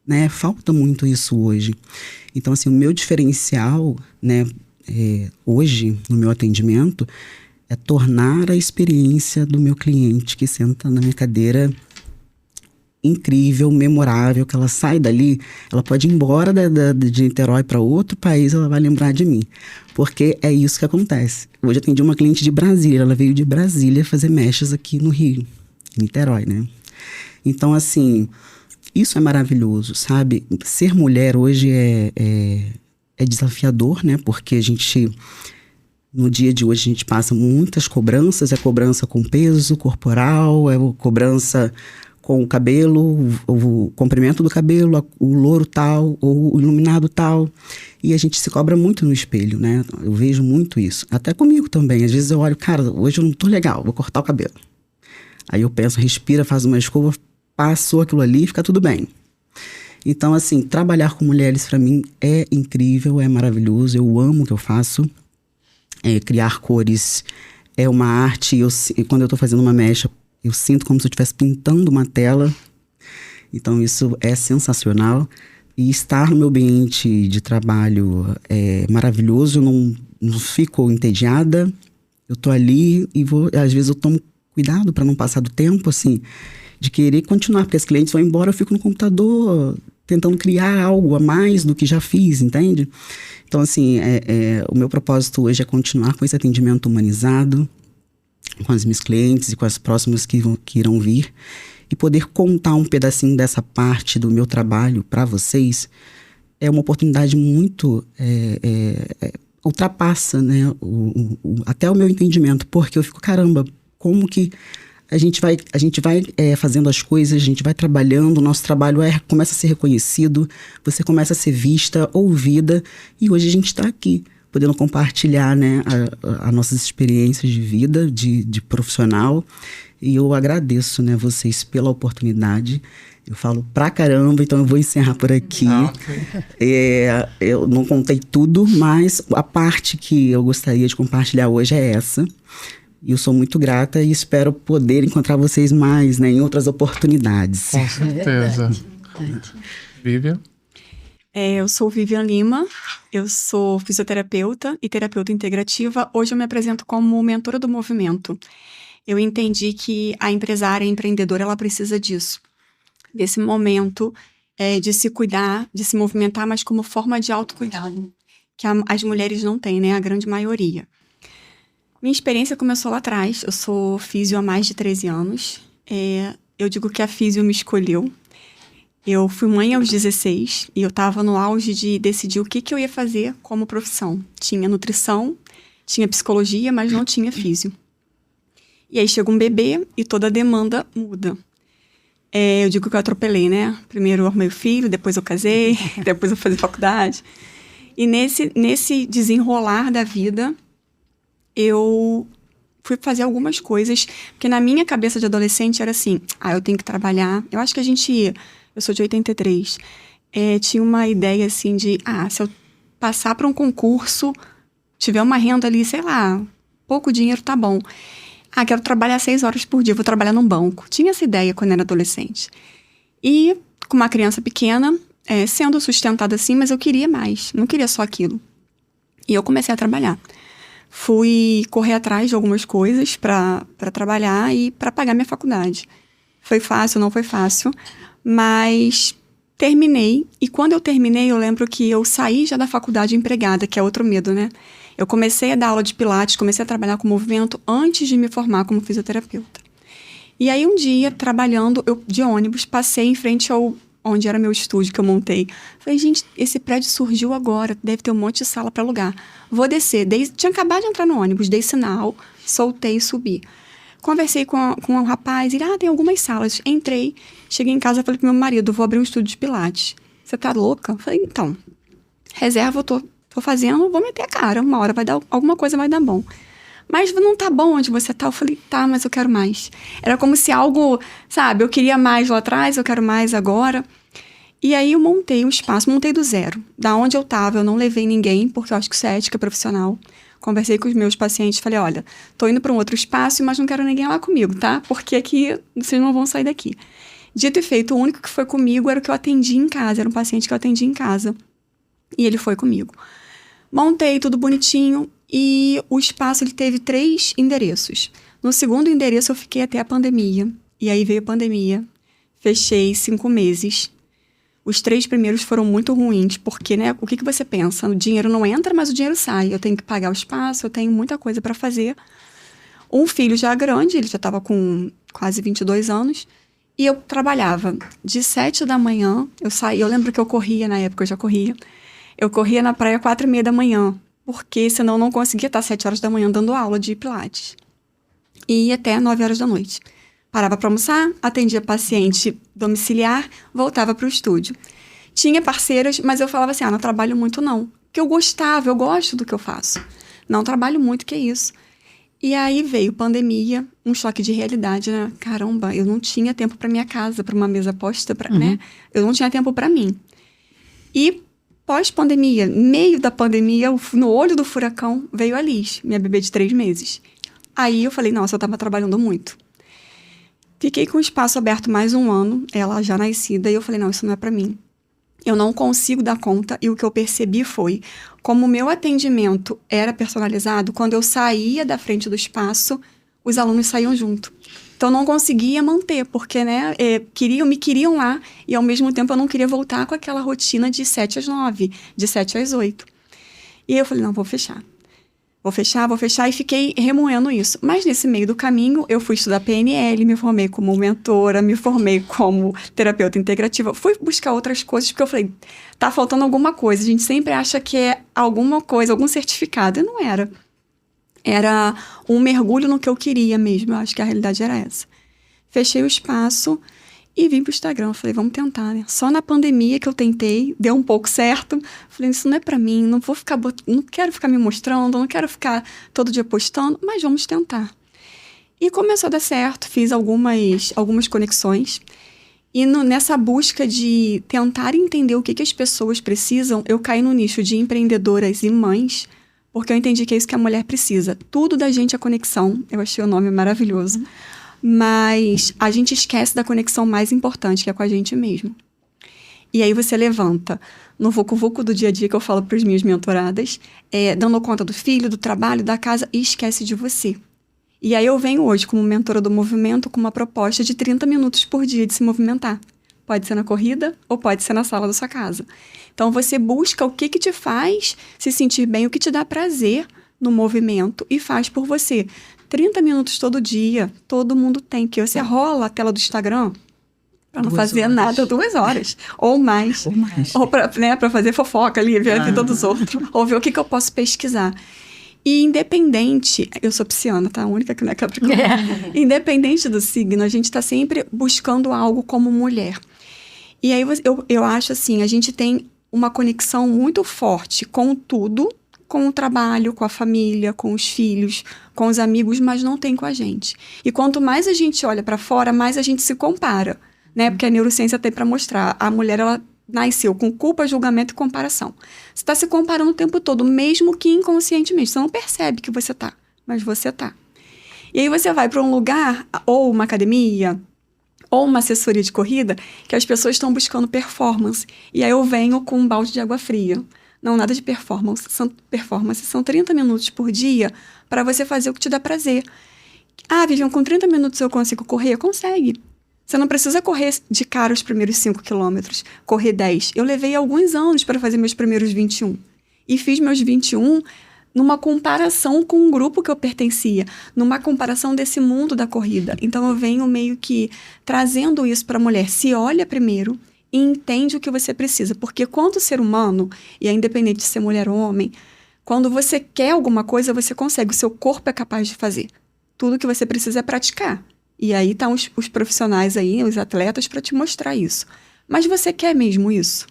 né? Falta muito isso hoje. Então, assim, o meu diferencial, né, hoje, no meu atendimento, é tornar a experiência do meu cliente que senta na minha cadeira incrível, memorável, que ela sai dali, ela pode ir embora de Niterói para outro país, ela vai lembrar de mim. Porque é isso que acontece. Hoje eu atendi uma cliente de Brasília, ela veio de Brasília fazer mechas aqui no Rio, em Niterói, né? Então, assim, isso é maravilhoso, sabe? Ser mulher hoje é desafiador, né? Porque no dia de hoje a gente passa muitas cobranças, é cobrança com peso corporal, é cobrança com o cabelo, o comprimento do cabelo, o louro tal, ou o iluminado tal. E a gente se cobra muito no espelho, né? Eu vejo muito isso. Até comigo também. Às vezes eu olho, cara, hoje eu não tô legal, vou cortar o cabelo. Aí eu penso, respira, faz uma escova, passou aquilo ali, fica tudo bem. Então, assim, trabalhar com mulheres pra mim é incrível, é maravilhoso. Eu amo o que eu faço. Criar cores é uma arte. Quando eu tô fazendo uma mecha, eu sinto como se eu estivesse pintando uma tela. Então, isso é sensacional. E estar no meu ambiente de trabalho é maravilhoso. Eu não fico entediada. Eu tô ali e às vezes eu tomo cuidado para não passar do tempo, assim, de querer continuar. Porque as clientes vão embora, eu fico no computador tentando criar algo a mais do que já fiz, entende? Então, assim, o meu propósito hoje é continuar com esse atendimento humanizado, com as minhas clientes e com as próximas que irão vir, e poder contar um pedacinho dessa parte do meu trabalho para vocês é uma oportunidade muito ultrapassa, né, até o meu entendimento, porque eu fico, caramba, como que a gente vai fazendo as coisas, a gente vai trabalhando, o nosso trabalho começa a ser reconhecido, você começa a ser vista, ouvida, e hoje a gente está aqui, podendo compartilhar, né, as nossas experiências de vida, de profissional. E eu agradeço, né, vocês pela oportunidade. Eu falo pra caramba, então eu vou encerrar por aqui. Okay. Eu não contei tudo, mas a parte que eu gostaria de compartilhar hoje é essa. E eu sou muito grata e espero poder encontrar vocês mais, né, em outras oportunidades. Com certeza. Vivian? Eu sou Vivian Lima, eu sou fisioterapeuta e terapeuta integrativa. Hoje eu me apresento como mentora do movimento. Eu entendi que a empresária, a empreendedora, ela precisa disso. Desse momento de se cuidar, de se movimentar, mas como forma de autocuidado, que as mulheres não têm, né? A grande maioria. Minha experiência começou lá atrás. Eu sou físio há mais de 13 anos. Eu digo que a físio me escolheu. Eu fui mãe aos 16 e eu estava no auge de decidir o que eu ia fazer como profissão. Tinha nutrição, tinha psicologia, mas não tinha físio. E aí chega um bebê e toda a demanda muda. Eu digo que eu atropelei, né? Primeiro eu arrumei o filho, depois eu casei, depois eu fazia faculdade. E nesse desenrolar da vida, eu fui fazer algumas coisas, porque na minha cabeça de adolescente era assim, eu tenho que trabalhar. Eu acho que eu sou de 83, tinha uma ideia assim de, se eu passar para um concurso, tiver uma renda ali, sei lá, pouco dinheiro, tá bom. Quero trabalhar 6 horas por dia, vou trabalhar num banco. Tinha essa ideia quando era adolescente. E com uma criança pequena, sendo sustentada assim, mas eu queria mais, não queria só aquilo. E eu comecei a trabalhar. Fui correr atrás de algumas coisas para trabalhar e para pagar minha faculdade. Foi fácil, não foi fácil, mas Terminei, e quando eu terminei, eu lembro que eu saí já da faculdade empregada, que é outro medo, né? Eu comecei a dar aula de pilates, comecei a trabalhar com movimento antes de me formar como fisioterapeuta. E aí, um dia, trabalhando, eu de ônibus, passei em frente ao onde era meu estúdio que eu montei. Falei, gente, esse prédio surgiu agora, deve ter um monte de sala para alugar. Vou descer. Tinha acabado de entrar no ônibus, dei sinal, soltei e subi. Conversei com um rapaz, ele, tem algumas salas. Entrei, cheguei em casa, falei pro meu marido, vou abrir um estúdio de pilates. Você tá louca? Falei, então, reserva, eu tô fazendo, vou meter a cara, uma hora vai dar, alguma coisa vai dar bom. Mas não tá bom onde você tá? Eu falei, tá, mas eu quero mais. Era como se algo, sabe, eu queria mais lá atrás, eu quero mais agora. E aí eu montei um espaço, montei do zero. Da onde eu tava, eu não levei ninguém, porque eu acho que isso é ética profissional. Conversei com os meus pacientes, falei, olha, tô indo para um outro espaço, mas não quero ninguém lá comigo, tá? Porque aqui vocês não vão sair daqui. Dito e feito, o único que foi comigo era o que eu atendi em casa, era um paciente que eu atendi em casa. E ele foi comigo. Montei tudo bonitinho e o espaço ele teve 3 endereços. No segundo endereço eu fiquei até a pandemia. E aí veio a pandemia. Fechei 5 meses. Os 3 primeiros foram muito ruins, porque, né, o que você pensa? O dinheiro não entra, mas o dinheiro sai. Eu tenho que pagar o espaço, eu tenho muita coisa para fazer. Um filho já grande, ele já estava com quase 22 anos. E eu trabalhava de 7 da manhã. Eu lembro que eu corria na época, eu já corria. Eu corria na praia 4h30 da manhã, porque senão eu não conseguia estar 7 horas da manhã dando aula de pilates. E ia até 9 horas da noite. Parava para almoçar, atendia paciente domiciliar, voltava para o estúdio. Tinha parceiras, mas eu falava assim, não trabalho muito não. Porque eu gosto do que eu faço. Não trabalho muito, que é isso. E aí veio pandemia, um choque de realidade, né? Caramba, eu não tinha tempo para minha casa, para uma mesa posta, né? Eu não tinha tempo para mim. E pós-pandemia, meio da pandemia, no olho do furacão, veio a Liz, minha bebê de 3 meses. Aí eu falei, nossa, eu tava trabalhando muito. Fiquei com o espaço aberto mais 1 ano, ela já nascida, e eu falei, não, isso não é pra mim. Eu não consigo dar conta, e o que eu percebi foi, como o meu atendimento era personalizado, quando eu saía da frente do espaço, os alunos saíam junto. Então, eu não conseguia manter, porque, né, me queriam lá, e ao mesmo tempo eu não queria voltar com aquela rotina de 7 às 9, de 7 às 8. E eu falei, não, vou fechar, e fiquei remoendo isso. Mas nesse meio do caminho, eu fui estudar PNL, me formei como mentora, me formei como terapeuta integrativa, fui buscar outras coisas, porque eu falei, tá faltando alguma coisa, a gente sempre acha que é alguma coisa, algum certificado, e não era. Era um mergulho no que eu queria mesmo, eu acho que a realidade era essa. Fechei o espaço e vim pro Instagram, falei, vamos tentar, né? Só na pandemia que eu tentei, deu um pouco certo. Falei, isso não é pra mim, não quero ficar me mostrando, não quero ficar todo dia postando, mas vamos tentar. E começou a dar certo, fiz algumas conexões. E nessa busca de tentar entender o que as pessoas precisam, eu caí no nicho de empreendedoras e mães, porque eu entendi que é isso que a mulher precisa. Tudo da gente é conexão, eu achei o nome maravilhoso. Mas a gente esquece da conexão mais importante, que é com a gente mesmo. E aí você levanta no vucu-vucu do dia a dia que eu falo para as minhas mentoradas, dando conta do filho, do trabalho, da casa, e esquece de você. E aí eu venho hoje como mentora do movimento com uma proposta de 30 minutos por dia de se movimentar. Pode ser na corrida ou pode ser na sala da sua casa. Então você busca o que te faz se sentir bem, o que te dá prazer no movimento e faz por você. 30 minutos todo dia, todo mundo tem, porque você rola a tela do Instagram para não fazer nada 2 horas, ou mais. Ou para fazer fofoca ali, ver a vida dos outros, ou ver o que eu posso pesquisar. E independente, eu sou pisciana, tá? A única que não é capricorniana. Independente do signo, a gente está sempre buscando algo como mulher. E aí eu acho assim, a gente tem uma conexão muito forte com tudo, com o trabalho, com a família, com os filhos, com os amigos, mas não tem com a gente. E quanto mais a gente olha para fora, mais a gente se compara, né? Porque a neurociência tem para mostrar, a mulher, ela nasceu com culpa, julgamento e comparação. Você está se comparando o tempo todo, mesmo que inconscientemente. Você não percebe que você tá, mas você tá. E aí você vai para um lugar, ou uma academia, ou uma assessoria de corrida, que as pessoas estão buscando performance. E aí eu venho com um balde de água fria. Não, nada de performance. São 30 minutos por dia para você fazer o que te dá prazer. Vivian, com 30 minutos eu consigo correr? Consegue. Você não precisa correr de cara os primeiros 5 quilômetros, correr 10. Eu levei alguns anos para fazer meus primeiros 21. E fiz meus 21 numa comparação com um grupo que eu pertencia, numa comparação desse mundo da corrida. Então eu venho meio que trazendo isso para a mulher. Se olha primeiro e entende o que você precisa. Porque quando ser humano, e é independente de ser mulher ou homem, quando você quer alguma coisa, você consegue. O seu corpo é capaz de fazer. Tudo que você precisa é praticar. E aí estão os profissionais aí, os atletas, para te mostrar isso. Mas você quer mesmo isso?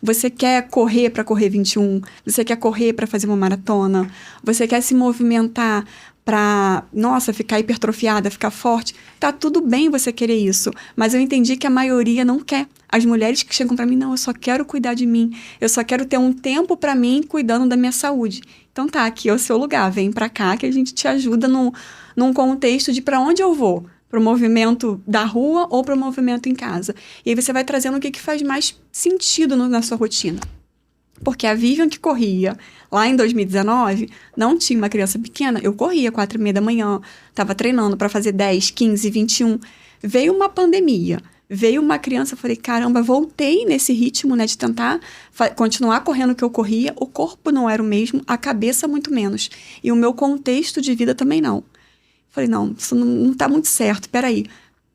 Você quer correr para correr 21? Você quer correr para fazer uma maratona? Você quer se movimentar para, nossa, ficar hipertrofiada, ficar forte? Tá tudo bem você querer isso, mas eu entendi que a maioria não quer. As mulheres que chegam para mim, não, eu só quero cuidar de mim. Eu só quero ter um tempo para mim cuidando da minha saúde. Então tá, aqui é o seu lugar. Vem para cá que a gente te ajuda num contexto de para onde eu vou. Para o movimento da rua ou para o movimento em casa. E aí você vai trazendo o que faz mais sentido na sua rotina. Porque a Vivian que corria lá em 2019, não tinha uma criança pequena, eu corria 4h30 da manhã, estava treinando para fazer 10, 15, 21. Veio uma pandemia, veio uma criança, eu falei, caramba, voltei nesse ritmo, né, de tentar continuar correndo o que eu corria, o corpo não era o mesmo, a cabeça muito menos. E o meu contexto de vida também não. Falei, não, isso não tá muito certo, peraí.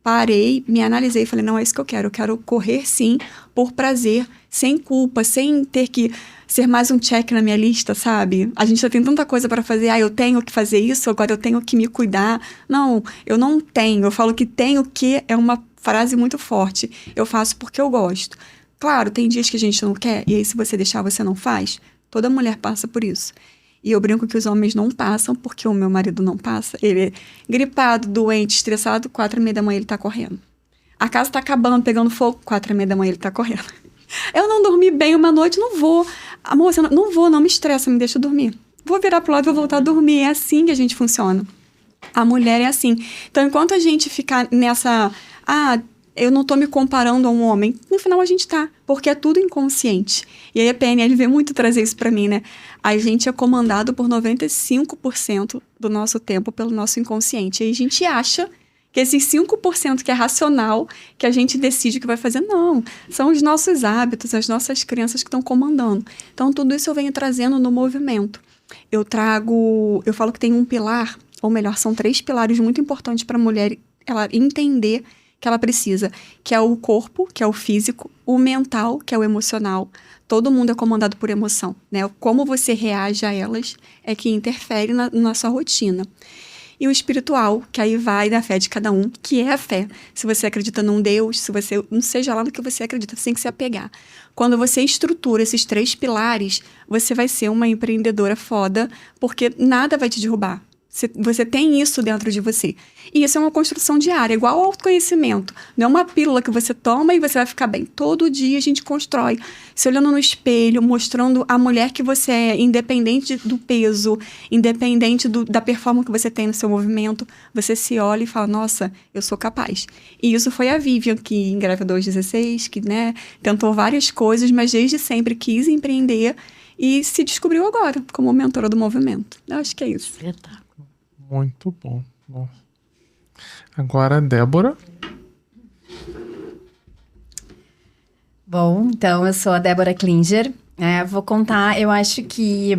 Parei, me analisei, falei, não, é isso que eu quero correr sim, por prazer, sem culpa, sem ter que ser mais um check na minha lista, sabe? A gente já tem tanta coisa para fazer, eu tenho que fazer isso, agora eu tenho que me cuidar. Não, eu não tenho, eu falo que tenho que, é uma frase muito forte, eu faço porque eu gosto. Claro, tem dias que a gente não quer, e aí se você deixar, você não faz, toda mulher passa por isso. E eu brinco que os homens não passam, porque o meu marido não passa. Ele é gripado, doente, estressado, 4h30 da manhã ele tá correndo. A casa tá acabando, pegando fogo, 4h30 da manhã ele tá correndo. Eu não dormi bem uma noite, não vou. Amor, você não me estressa, me deixa dormir. Vou virar pro lado e vou voltar a dormir. É assim que a gente funciona. A mulher é assim. Então, enquanto a gente ficar nessa... eu não tô me comparando a um homem. No final a gente tá, porque é tudo inconsciente. E aí a PNL vê muito trazer isso pra mim, né? A gente é comandado por 95% do nosso tempo pelo nosso inconsciente. E aí a gente acha que esses 5% que é racional, que a gente decide o que vai fazer, não. São os nossos hábitos, as nossas crenças que estão comandando. Então tudo isso eu venho trazendo no movimento. Eu falo que tem um pilar, ou melhor, são 3 pilares muito importantes para a mulher ela entender que ela precisa, que é o corpo, que é o físico, o mental, que é o emocional. Todo mundo é comandado por emoção, né? Como você reage a elas é que interfere na sua rotina. E o espiritual, que aí vai da fé de cada um, que é a fé. Se você acredita num Deus, se você, não seja lá no que você acredita, você tem que se apegar. Quando você estrutura esses 3 pilares, você vai ser uma empreendedora foda, porque nada vai te derrubar. Você tem isso dentro de você. E isso é uma construção diária, igual ao autoconhecimento. Não é uma pílula que você toma e você vai ficar bem. Todo dia a gente constrói. Se olhando no espelho, mostrando a mulher que você é, independente do peso, independente da performance que você tem no seu movimento, você se olha e fala, nossa, eu sou capaz. E isso foi a Vivian, que engravidou aos 16, que, né, tentou várias coisas, mas desde sempre quis empreender e se descobriu agora como mentora do movimento. Eu acho que é isso. Muito bom. Nossa. Agora, Débora. Bom, então eu sou a Débora Klinger. Vou contar, eu acho que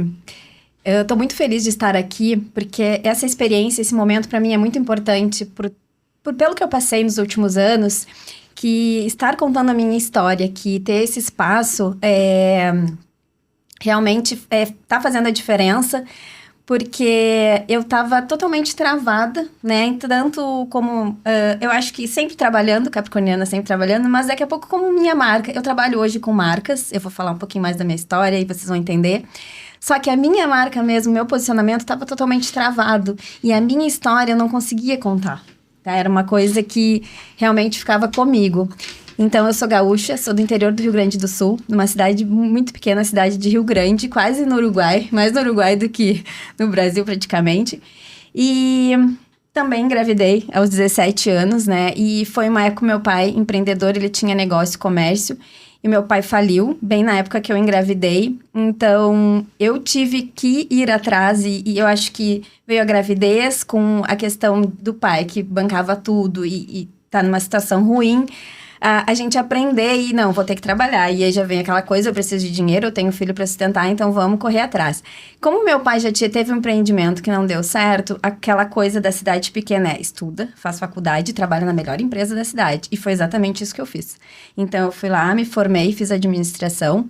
eu tô muito feliz de estar aqui, porque essa experiência, esse momento para mim é muito importante pelo que eu passei nos últimos anos, que estar contando a minha história, que ter esse espaço realmente tá fazendo a diferença, porque eu estava totalmente travada, né? Tanto como... eu acho que sempre trabalhando, capricorniana sempre trabalhando, mas daqui a pouco como minha marca. Eu trabalho hoje com marcas, eu vou falar um pouquinho mais da minha história e vocês vão entender. Só que a minha marca mesmo, meu posicionamento estava totalmente travado. E a minha história eu não conseguia contar. Tá? Era uma coisa que realmente ficava comigo. Então, eu sou gaúcha, sou do interior do Rio Grande do Sul, numa cidade muito pequena, cidade de Rio Grande, quase no Uruguai, mais no Uruguai do que no Brasil praticamente. E também engravidei aos 17 anos, né? E foi uma época que meu pai, empreendedor, ele tinha negócio, comércio, e meu pai faliu, bem na época que eu engravidei. Então, eu tive que ir atrás e eu acho que veio a gravidez com a questão do pai, que bancava tudo e tá numa situação ruim, a gente aprender e não, vou ter que trabalhar. E aí já vem aquela coisa, eu preciso de dinheiro, eu tenho filho para sustentar, então vamos correr atrás. Como meu pai já teve um empreendimento que não deu certo, aquela coisa da cidade pequena é estuda, faz faculdade, trabalha na melhor empresa da cidade. E foi exatamente isso que eu fiz. Então eu fui lá, me formei, fiz administração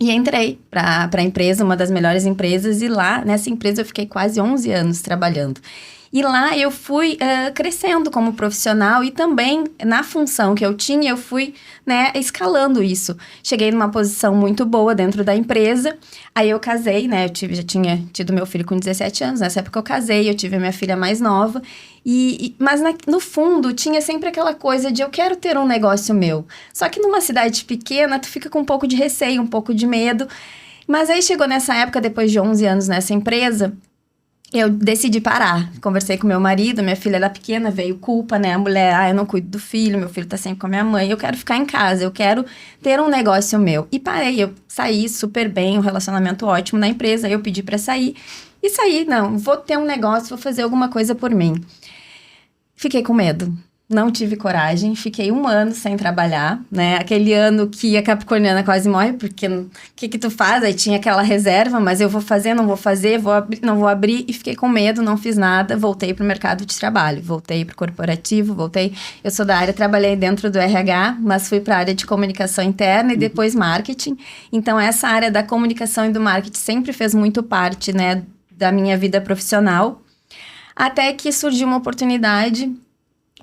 e entrei para a empresa, uma das melhores empresas, e lá nessa empresa eu fiquei quase 11 anos trabalhando. E lá eu fui crescendo como profissional e também na função que eu tinha, eu fui, né, escalando isso. Cheguei numa posição muito boa dentro da empresa, aí eu casei, né, já tinha tido meu filho com 17 anos, nessa época eu casei, eu tive a minha filha mais nova, mas no fundo tinha sempre aquela coisa de eu quero ter um negócio meu. Só que numa cidade pequena, tu fica com um pouco de receio, um pouco de medo, mas aí chegou nessa época, depois de 11 anos nessa empresa, eu decidi parar. Conversei com meu marido, minha filha era pequena, veio culpa, né? A mulher, eu não cuido do filho, meu filho tá sempre com a minha mãe, eu quero ficar em casa, eu quero ter um negócio meu. E parei, eu saí super bem, um relacionamento ótimo na empresa, eu pedi pra sair. E saí, não, vou ter um negócio, vou fazer alguma coisa por mim. Fiquei com medo. Não tive coragem, fiquei 1 ano sem trabalhar, né? Aquele ano que a capricorniana quase morre, porque o que tu faz? Aí tinha aquela reserva, mas eu vou fazer, não vou fazer, vou abrir, não vou abrir, e fiquei com medo, não fiz nada, voltei pro mercado de trabalho, voltei pro corporativo, eu sou da área, trabalhei dentro do RH, mas fui para a área de comunicação interna e depois marketing. Então, essa área da comunicação e do marketing sempre fez muito parte, né, da minha vida profissional, até que surgiu uma oportunidade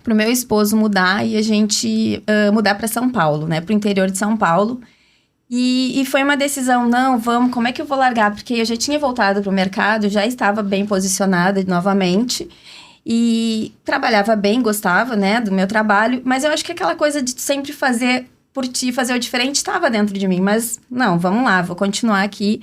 pro meu esposo mudar e a gente mudar para São Paulo, né? Pro interior de São Paulo. E foi uma decisão, não, vamos, como é que eu vou largar? Porque eu já tinha voltado pro mercado, já estava bem posicionada novamente. E trabalhava bem, gostava, né, do meu trabalho. Mas eu acho que aquela coisa de sempre fazer por ti, fazer o diferente, estava dentro de mim. Mas, não, vamos lá, vou continuar aqui.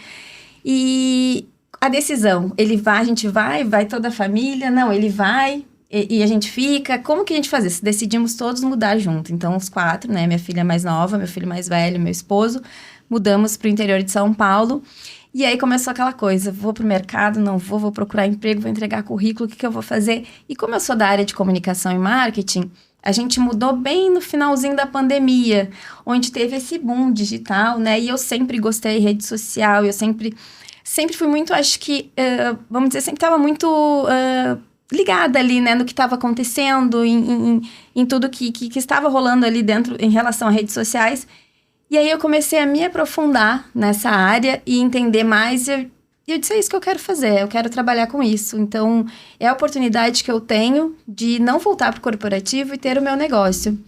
E a decisão, ele vai, a gente vai toda a família, não, ele vai... E a gente fica, como que a gente faz isso? Decidimos todos mudar junto. Então, os 4, né? Minha filha mais nova, meu filho mais velho, meu esposo. Mudamos para o interior de São Paulo. E aí começou aquela coisa, vou pro mercado, não vou procurar emprego, vou entregar currículo, o que eu vou fazer? E como eu sou da área de comunicação e marketing, a gente mudou bem no finalzinho da pandemia, onde teve esse boom digital, né? E eu sempre gostei de rede social, eu sempre fui muito, acho que, vamos dizer, sempre estava muito... ligada ali, né, no que estava acontecendo, em tudo que estava rolando ali dentro em relação a redes sociais. E aí eu comecei a me aprofundar nessa área e entender mais. E eu disse, é isso que eu quero fazer, eu quero trabalhar com isso. Então, é a oportunidade que eu tenho de não voltar para o corporativo e ter o meu negócio.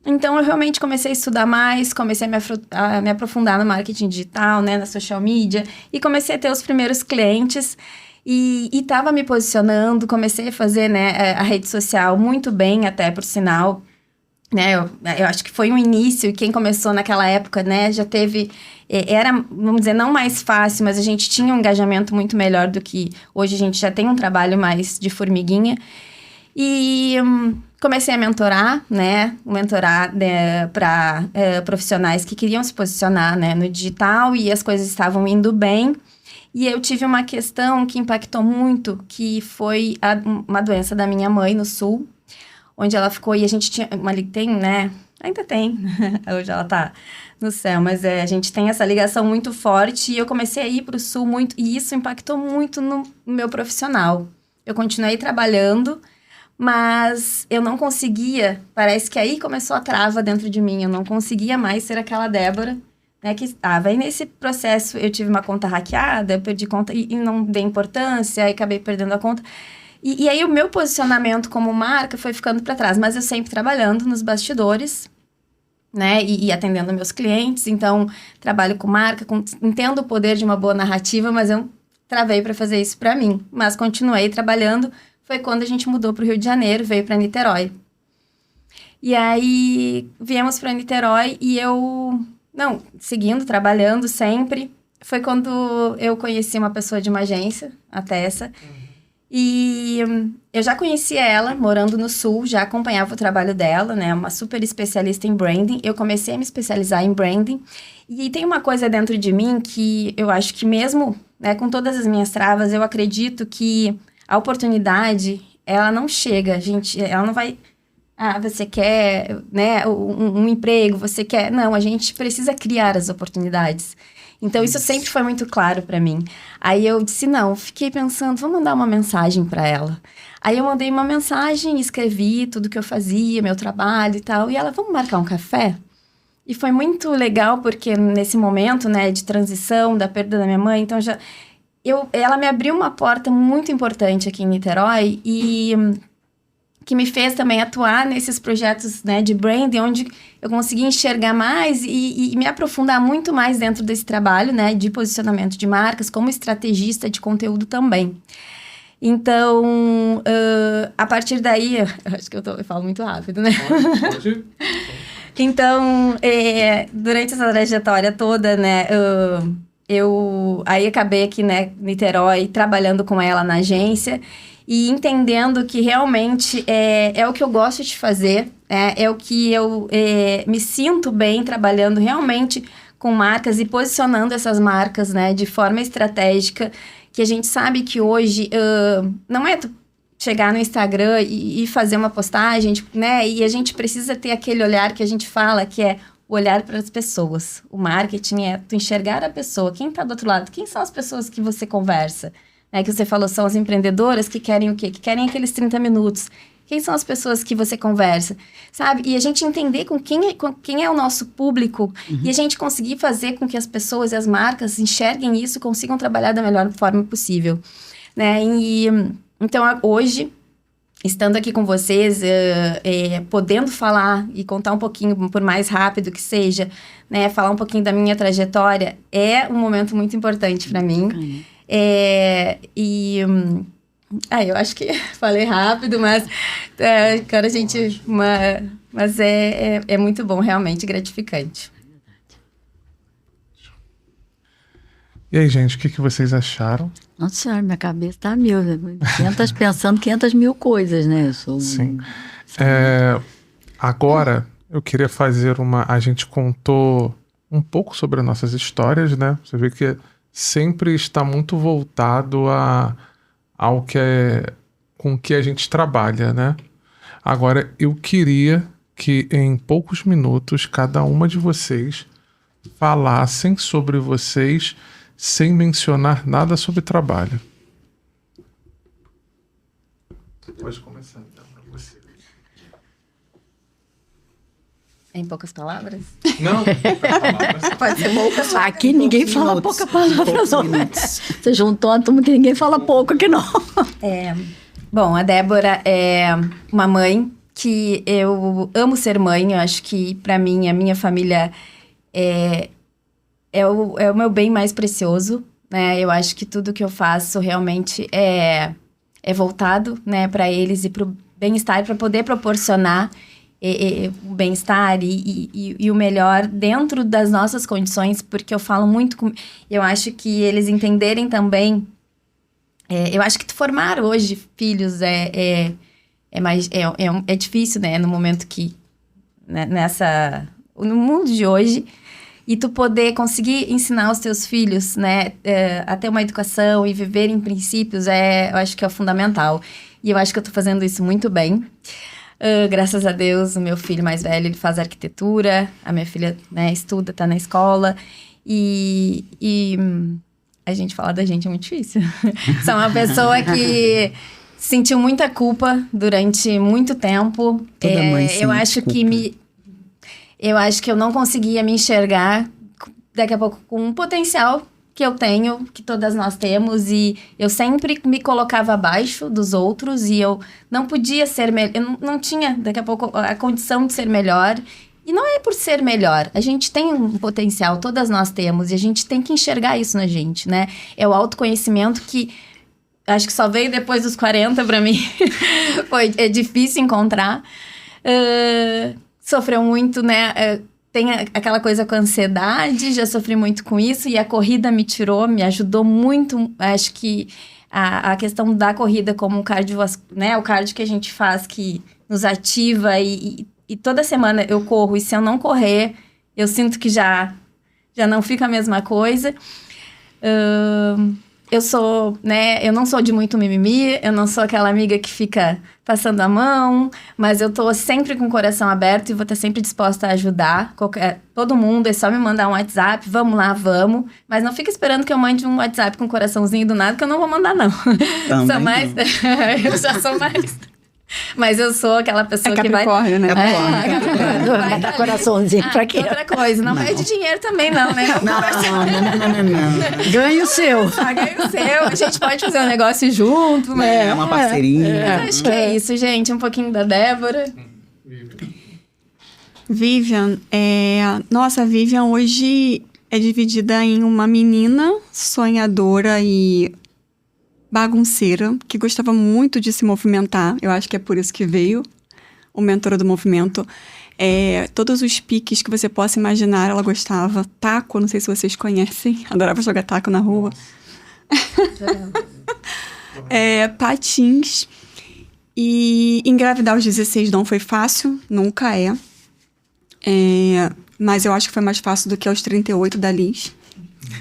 Então, eu realmente comecei a estudar mais, comecei a me aprofundar no marketing digital, né, na social media, e comecei a ter os primeiros clientes. E estava me posicionando, comecei a fazer, né, a rede social muito bem, até por sinal, né, eu acho que foi um início, e quem começou naquela época, né, já teve, era, vamos dizer, não mais fácil, mas a gente tinha um engajamento muito melhor do que hoje, a gente já tem um trabalho mais de formiguinha, e comecei a mentorar, né, para profissionais que queriam se posicionar, né, no digital, e as coisas estavam indo bem. E eu tive uma questão que impactou muito, que foi uma doença da minha mãe no Sul, onde ela ficou, e a gente tinha, né, ainda tem, hoje ela tá no céu, mas a gente tem essa ligação muito forte, e eu comecei a ir pro Sul muito, e isso impactou muito no meu profissional. Eu continuei trabalhando, mas eu não conseguia, parece que aí começou a trava dentro de mim, eu não conseguia mais ser aquela Débora, né, que estava. E nesse processo eu tive uma conta hackeada, eu perdi conta e não dei importância, aí acabei perdendo a conta. E aí o meu posicionamento como marca foi ficando para trás, mas eu sempre trabalhando nos bastidores, né, e atendendo meus clientes. Então, trabalho com marca, entendo o poder de uma boa narrativa, mas eu travei para fazer isso para mim. Mas continuei trabalhando. Foi quando a gente mudou para o Rio de Janeiro, veio para Niterói. E aí viemos para Niterói e eu... Não, seguindo, trabalhando sempre. Foi quando eu conheci uma pessoa de uma agência, a Tessa. E eu já conhecia ela, morando no Sul, já acompanhava o trabalho dela, né? Uma super especialista em branding. Eu comecei a me especializar em branding. E tem uma coisa dentro de mim que eu acho que mesmo, né, com todas as minhas travas, eu acredito que a oportunidade, ela não chega, gente. Ela não vai você quer, né, um emprego, você quer... Não, a gente precisa criar as oportunidades. Então, isso sempre foi muito claro para mim. Aí eu disse, não, fiquei pensando, vou mandar uma mensagem para ela. Aí eu mandei uma mensagem, escrevi tudo que eu fazia, meu trabalho e tal. E ela, vamos marcar um café? E foi muito legal, porque nesse momento, né, de transição, da perda da minha mãe, então ela me abriu uma porta muito importante aqui em Niterói e que me fez também atuar nesses projetos, né, de branding, onde eu consegui enxergar mais e me aprofundar muito mais dentro desse trabalho, né, de posicionamento de marcas, como estrategista de conteúdo também. Então, a partir daí, acho que eu falo muito rápido, né? Pode. Então, durante essa trajetória toda, né, eu aí acabei aqui, né, em Niterói, trabalhando com ela na agência e entendendo que realmente é o que eu gosto de fazer, é o que eu me sinto bem trabalhando realmente com marcas e posicionando essas marcas, né, de forma estratégica, que a gente sabe que hoje não é chegar no Instagram e fazer uma postagem, né? E a gente precisa ter aquele olhar que a gente fala, que é o olhar para as pessoas. O marketing é tu enxergar a pessoa. Quem está do outro lado? Quem são as pessoas que você conversa? Que você falou, são as empreendedoras que querem o quê? Que querem aqueles 30 minutos. Quem são as pessoas que você conversa? Sabe? E a gente entender com quem é o nosso público e a gente conseguir fazer com que as pessoas e as marcas enxerguem isso e consigam trabalhar da melhor forma possível. Né? Então, hoje, estando aqui com vocês, podendo falar e contar um pouquinho, por mais rápido que seja, né, falar um pouquinho da minha trajetória, é um momento muito importante para mim. Eu acho que falei rápido, mas cara, a gente... Mas é muito bom, realmente gratificante. E aí, gente, o que vocês acharam? Nossa senhora, minha cabeça tá mil. Pensando 500 mil coisas, né? Sim. Agora, eu queria fazer a gente contou um pouco sobre as nossas histórias, né? Você vê que sempre está muito voltado ao que com que a gente trabalha, né? Agora, eu queria que em poucos minutos cada uma de vocês falassem sobre vocês sem mencionar nada sobre trabalho. Pode começar, então, para você. Em poucas palavras? Não, Pode ser poucas. Aqui ninguém fala pouca palavra, não. Você juntou a turma que ninguém fala pouco aqui, não. Bom, a Débora é uma mãe que eu amo ser mãe. Eu acho que, para mim, a minha família é o meu bem mais precioso, né? Eu acho que tudo que eu faço realmente é voltado, né, para eles e para o bem-estar, para poder proporcionar o bem-estar e o melhor dentro das nossas condições, porque eu falo muito com... Eu acho que eles entenderem também... eu acho que formar hoje filhos é difícil, né? No momento que... Né, no mundo de hoje... E tu poder conseguir ensinar os teus filhos, né, a ter uma educação e viver em princípios, eu acho que é fundamental. E eu acho que eu tô fazendo isso muito bem. Graças a Deus, o meu filho mais velho, ele faz arquitetura, a minha filha, né, estuda, tá na escola. E a gente falar da gente é muito difícil. Sou uma pessoa que sentiu muita culpa durante muito tempo. Toda mãe sente eu acho culpa. Eu acho que eu não conseguia me enxergar daqui a pouco com um potencial que eu tenho, que todas nós temos, e eu sempre me colocava abaixo dos outros e eu não podia ser melhor, eu não tinha daqui a pouco a condição de ser melhor. E não é por ser melhor, a gente tem um potencial, todas nós temos, e a gente tem que enxergar isso na gente, né? É o autoconhecimento que acho que só veio depois dos 40 para mim, é difícil encontrar. Sofreu muito, né? Tem aquela coisa com a ansiedade, já sofri muito com isso, e a corrida me ajudou muito. Acho que a questão da corrida como né? O cardio que a gente faz, que nos ativa, e toda semana eu corro, e se eu não correr, eu sinto que já não fica a mesma coisa. eu sou, né, eu não sou de muito mimimi, eu não sou aquela amiga que fica passando a mão, mas eu tô sempre com o coração aberto e vou estar sempre disposta a ajudar todo mundo. É só me mandar um WhatsApp, vamos lá, vamos. Mas não fica esperando que eu mande um WhatsApp com um coraçãozinho do nada, que eu não vou mandar, não. Sou mais... eu já sou mais... Mas eu sou aquela pessoa que vai... Capricórnio, né? Vai mandar coraçãozinho pra quê? Outra coisa, não pede dinheiro também, não, né? Não. Ganha o seu. Paga o seu, a gente pode fazer um negócio junto, mas... É uma parceirinha. Acho que é isso, gente. Um pouquinho da Débora. Vivian, nossa, a Vivian hoje é dividida em uma menina sonhadora e bagunceira, que gostava muito de se movimentar. Eu acho que é por isso que veio o Mentora do Movimento. Todos os piques que você possa imaginar, ela gostava. Taco, não sei se vocês conhecem. Adorava jogar taco na rua. Patins. E engravidar aos 16 não foi fácil, nunca é. Mas eu acho que foi mais fácil do que aos 38 da Liz.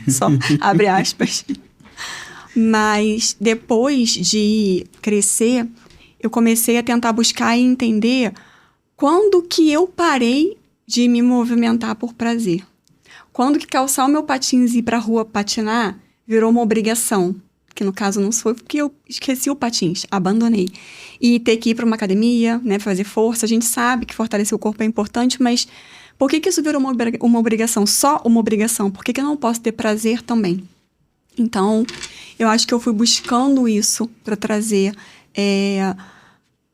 Só abre aspas. Mas depois de crescer, eu comecei a tentar buscar e entender quando que eu parei de me movimentar por prazer. Quando que calçar o meu patins e ir pra rua patinar virou uma obrigação. Que no caso não foi porque eu esqueci o patins, abandonei. E ter que ir para uma academia, né, fazer força. A gente sabe que fortalecer o corpo é importante, mas por que isso virou uma obrigação? Só uma obrigação. Por que eu não posso ter prazer também? Então, eu acho que eu fui buscando isso para trazer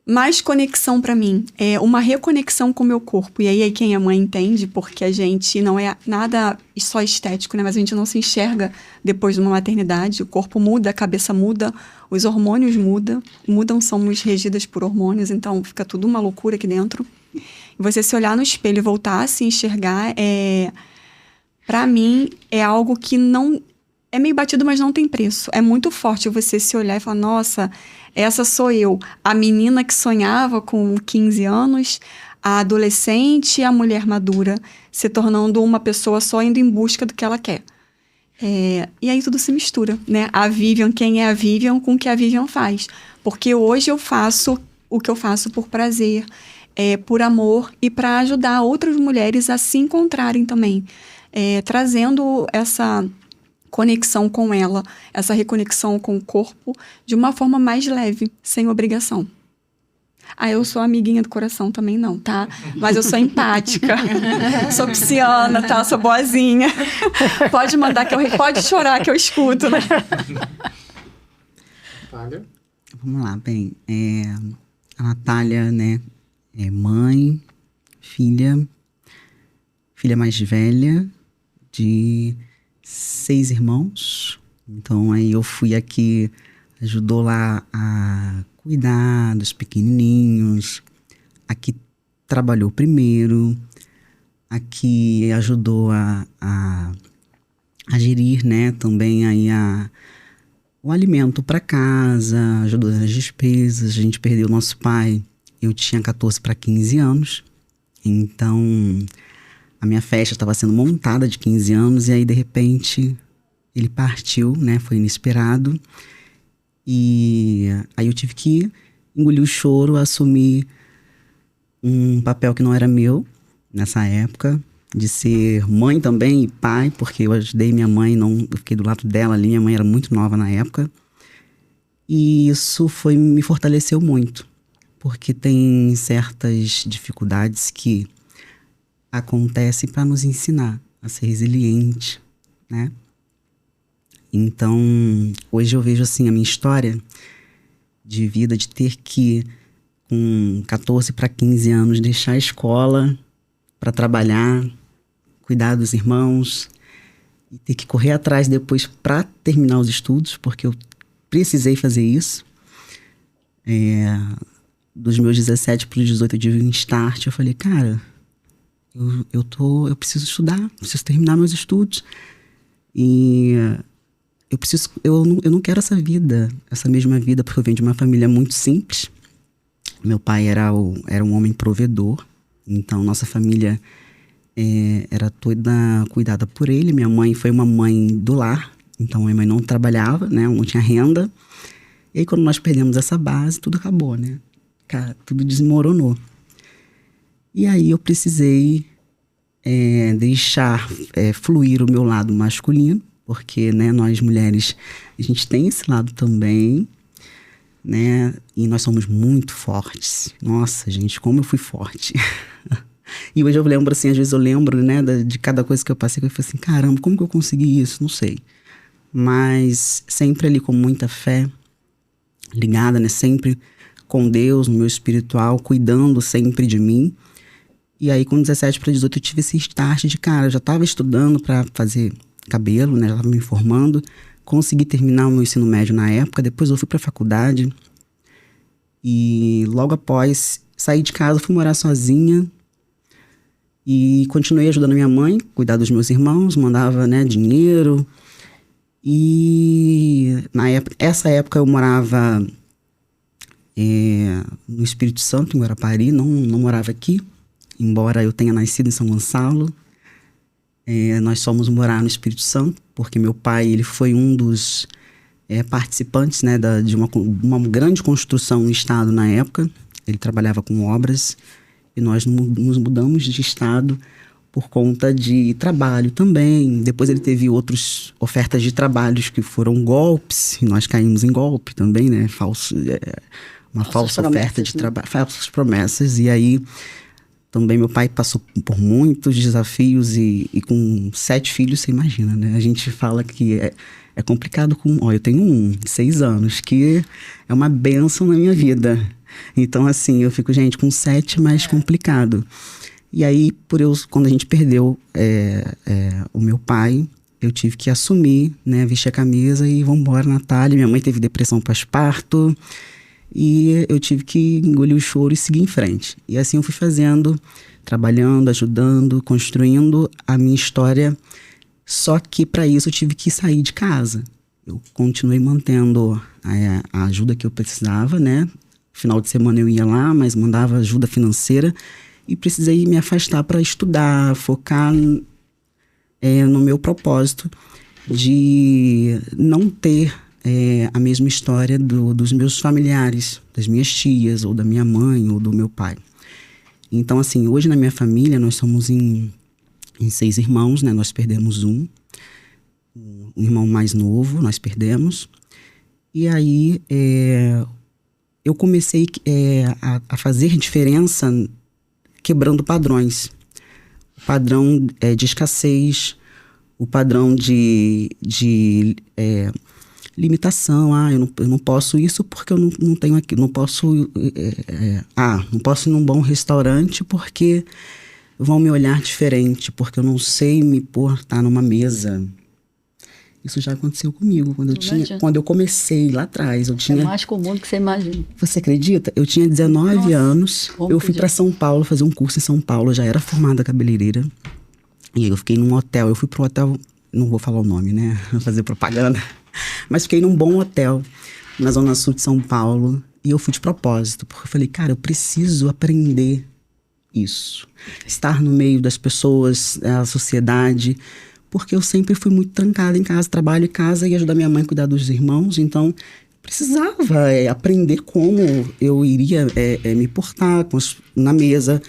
mais conexão para mim, uma reconexão com o meu corpo. E aí quem é mãe entende, porque a gente não é nada só estético, né? Mas a gente não se enxerga depois de uma maternidade. O corpo muda, a cabeça muda, os hormônios mudam, somos regidas por hormônios, então fica tudo uma loucura aqui dentro. E você se olhar no espelho e voltar a se enxergar, para mim, é algo que não... É meio batido, mas não tem preço. É muito forte você se olhar e falar, nossa, essa sou eu. A menina que sonhava com 15 anos, a adolescente e a mulher madura, se tornando uma pessoa só indo em busca do que ela quer. E aí tudo se mistura, né? A Vivian, quem é a Vivian, com o que a Vivian faz. Porque hoje eu faço o que eu faço por prazer, por amor e para ajudar outras mulheres a se encontrarem também. Trazendo essa... conexão com ela, essa reconexão com o corpo de uma forma mais leve, sem obrigação. Eu sou amiguinha do coração também não, tá? Mas eu sou empática, sou pisciana, tá? Sou boazinha. Pode mandar pode chorar que eu escuto, né? Vamos lá, bem, a Natália, né, é mãe, filha mais velha de 6 irmãos, então aí eu fui aqui, ajudou lá a cuidar dos pequenininhos, aqui trabalhou primeiro, aqui ajudou a gerir, né, também aí o alimento para casa, ajudou nas despesas. A gente perdeu nosso pai, eu tinha 14 para 15 anos, então... A minha festa estava sendo montada de 15 anos e aí, de repente, ele partiu, né? Foi inesperado. E aí eu tive que engolir o choro, assumir um papel que não era meu nessa época, de ser mãe também e pai, porque eu ajudei minha mãe, eu fiquei do lado dela ali, minha mãe era muito nova na época. E isso me fortaleceu muito, porque tem certas dificuldades que acontece para nos ensinar a ser resiliente, né? Então, hoje eu vejo assim a minha história de vida, de ter que, com 14 para 15 anos, deixar a escola para trabalhar, cuidar dos irmãos e ter que correr atrás depois para terminar os estudos, porque eu precisei fazer isso. Dos meus 17 para os 18 eu tive um start, eu falei, cara... Eu preciso estudar, preciso terminar meus estudos. E eu não quero essa mesma vida, porque eu venho de uma família muito simples. Meu pai era um homem provedor, então nossa família era toda cuidada por ele. Minha mãe foi uma mãe do lar, Então, minha mãe não trabalhava, né? Não tinha renda. E aí, quando nós perdemos essa base, tudo acabou, né? Cara, tudo desmoronou. E aí, eu precisei deixar fluir o meu lado masculino, porque, né, nós mulheres, a gente tem esse lado também, né? E nós somos muito fortes. Nossa, gente, como eu fui forte. E hoje eu lembro, assim, às vezes eu lembro, né, de cada coisa que eu passei, que eu falei assim, caramba, como que eu consegui isso? Não sei. Mas sempre ali com muita fé, ligada, né, sempre com Deus, no meu espiritual, cuidando sempre de mim. E aí, com 17 para 18, eu tive esse start de, cara, eu já estava estudando para fazer cabelo, né, já estava me formando, consegui terminar o meu ensino médio na época, depois eu fui para a faculdade e logo após saí de casa, fui morar sozinha e continuei ajudando minha mãe, cuidar dos meus irmãos, mandava, né, dinheiro. E essa época eu morava no Espírito Santo, em Guarapari, não morava aqui, embora eu tenha nascido em São Gonçalo. Nós fomos morar no Espírito Santo, porque meu pai ele foi um dos participantes, né, de uma grande construção no estado na época. Ele trabalhava com obras e nós nos mudamos de estado por conta de trabalho também. Depois ele teve outras ofertas de trabalhos que foram golpes, e nós caímos em golpe também, né? Uma falsa oferta de trabalho, falsas promessas. E aí também meu pai passou por muitos desafios e com 7 filhos, você imagina, né? A gente fala que é complicado eu tenho 6 anos, que é uma bênção na minha vida. Então, assim, eu fico, gente, com 7 é mais complicado. E aí, quando a gente perdeu o meu pai, eu tive que assumir, né? Vestir a camisa e vambora, Natália. Minha mãe teve depressão pós-parto. E eu tive que engolir o choro e seguir em frente. E assim eu fui fazendo, trabalhando, ajudando, construindo a minha história. Só que para isso eu tive que sair de casa. Eu continuei mantendo a ajuda que eu precisava, né? Final de semana eu ia lá, mas mandava ajuda financeira. E precisei me afastar para estudar, focar no meu propósito de não ter a mesma história dos meus familiares, das minhas tias, ou da minha mãe, ou do meu pai. Então, assim, hoje na minha família, nós somos em 6 irmãos, né? Nós perdemos um irmão mais novo, nós perdemos. E aí, eu comecei a fazer diferença quebrando padrões. O padrão de escassez, o padrão de limitação. Eu não posso isso porque eu não tenho aqui. Não posso não posso ir num bom restaurante porque vão me olhar diferente, porque eu não sei me portar numa mesa. Isso já aconteceu comigo. Quando eu comecei lá atrás, É mais comum do que você imagina. Você acredita? Eu tinha 19 anos, eu fui para São Paulo fazer um curso em São Paulo, eu já era formada cabeleireira. E eu fiquei num hotel, eu fui para um hotel, não vou falar o nome, né? Vou fazer propaganda. Mas fiquei num bom hotel, na zona sul de São Paulo, e eu fui de propósito, porque eu falei, cara, eu preciso aprender isso. Estar no meio das pessoas, da sociedade, porque eu sempre fui muito trancada em casa, trabalho em casa e ajudar minha mãe a cuidar dos irmãos, então precisava aprender como eu iria me portar na mesa,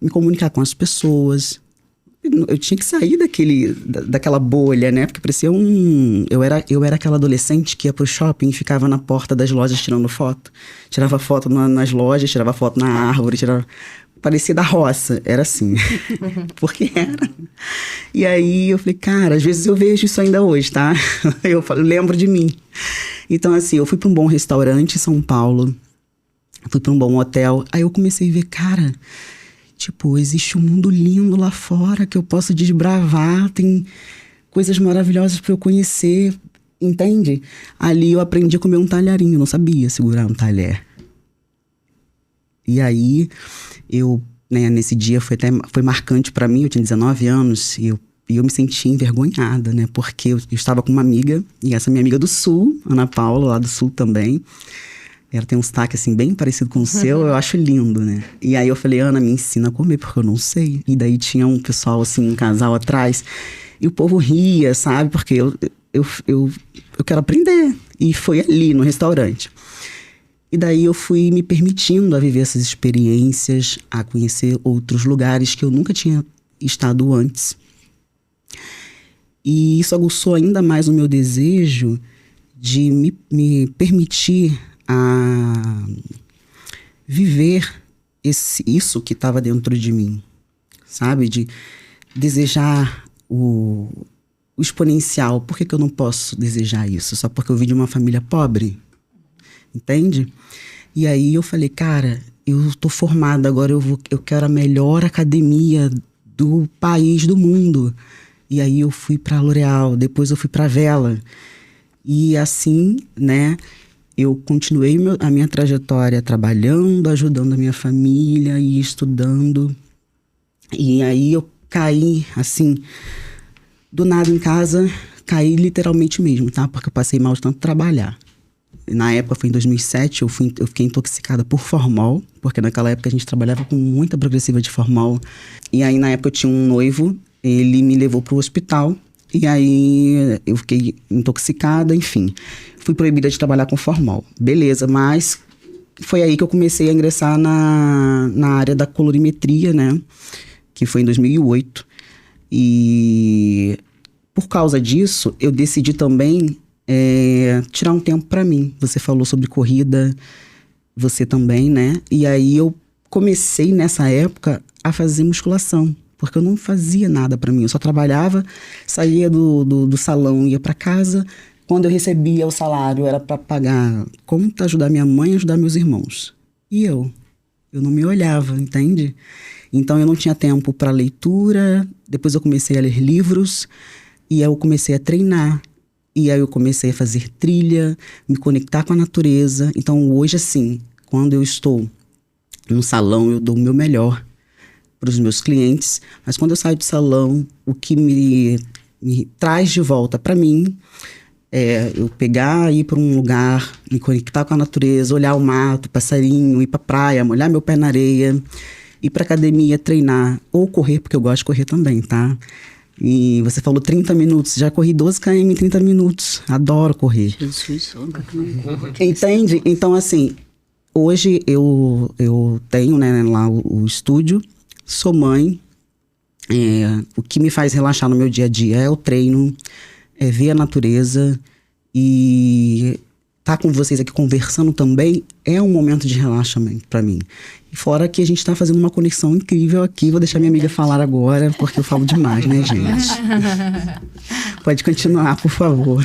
me comunicar com as pessoas. Eu tinha que sair daquela bolha, né? Porque parecia eu era aquela adolescente que ia pro shopping e ficava na porta das lojas tirando foto. Tirava foto nas lojas, tirava foto na árvore, parecia da roça, era assim. Porque era. E aí eu falei, cara, às vezes eu vejo isso ainda hoje, tá? Eu lembro de mim. Então, assim, eu fui para um bom restaurante em São Paulo, fui para um bom hotel, aí eu comecei a ver, cara, tipo, existe um mundo lindo lá fora que eu posso desbravar, tem coisas maravilhosas para eu conhecer, entende? Ali eu aprendi a comer um talharinho, não sabia segurar um talher. E aí, nesse dia foi marcante para mim, eu tinha 19 anos, e eu me senti envergonhada, né? Porque eu estava com uma amiga, e essa minha amiga do Sul, Ana Paula, lá do Sul também, Ela tem um sotaque, assim, bem parecido com o seu, eu acho lindo, né? E aí eu falei, Ana, me ensina a comer, porque eu não sei. E daí tinha um pessoal, assim, um casal atrás, e o povo ria, sabe? Porque eu quero aprender. E foi ali, no restaurante. E daí eu fui me permitindo a viver essas experiências, a conhecer outros lugares que eu nunca tinha estado antes. E isso aguçou ainda mais o meu desejo de me permitir a viver isso que estava dentro de mim, sabe? De desejar o exponencial. Por que eu não posso desejar isso? Só porque eu vim de uma família pobre? Entende? E aí eu falei, cara, eu tô formada, agora eu quero a melhor academia do país, do mundo. E aí eu fui pra L'Oréal, depois eu fui pra Vela. E assim, né, eu continuei a minha trajetória trabalhando, ajudando a minha família e estudando. E aí eu caí, assim, do nada em casa, caí literalmente mesmo, tá? Porque eu passei mal de tanto trabalhar. Na época, foi em 2007, eu fiquei intoxicada por formol, porque naquela época a gente trabalhava com muita progressiva de formol. E aí, na época, eu tinha um noivo, ele me levou pro hospital, e aí eu fiquei intoxicada, enfim. Fui proibida de trabalhar com formol. Beleza, mas foi aí que eu comecei a ingressar na área da colorimetria, né? Que foi em 2008. E por causa disso, eu decidi também tirar um tempo pra mim. Você falou sobre corrida, você também, né? E aí eu comecei nessa época a fazer musculação, porque eu não fazia nada pra mim. Eu só trabalhava, saía do salão, ia pra casa. Quando eu recebia o salário, era pra pagar conta, ajudar minha mãe, ajudar meus irmãos. E eu não me olhava, entende? Então eu não tinha tempo pra leitura. Depois eu comecei a ler livros e aí eu comecei a treinar. E aí eu comecei a fazer trilha, me conectar com a natureza. Então hoje, assim, quando eu estou no salão, eu dou o meu melhor para os meus clientes. Mas quando eu saio do salão, o que me traz de volta para mim é eu pegar, ir para um lugar, me conectar com a natureza, olhar o mato, passarinho, ir para praia, molhar meu pé na areia, ir para academia, treinar ou correr, porque eu gosto de correr também, tá? E você falou 30 minutos, já corri 12 km em 30 minutos. Adoro correr. Jesus, entende? Então, assim, hoje eu tenho, né, lá o estúdio, sou mãe. O que me faz relaxar no meu dia a dia é o treino, é ver a natureza e estar com vocês aqui conversando também é um momento de relaxamento para mim. E fora que a gente tá fazendo uma conexão incrível aqui. Vou deixar minha amiga falar agora, porque eu falo demais, né, gente? Pode continuar, por favor.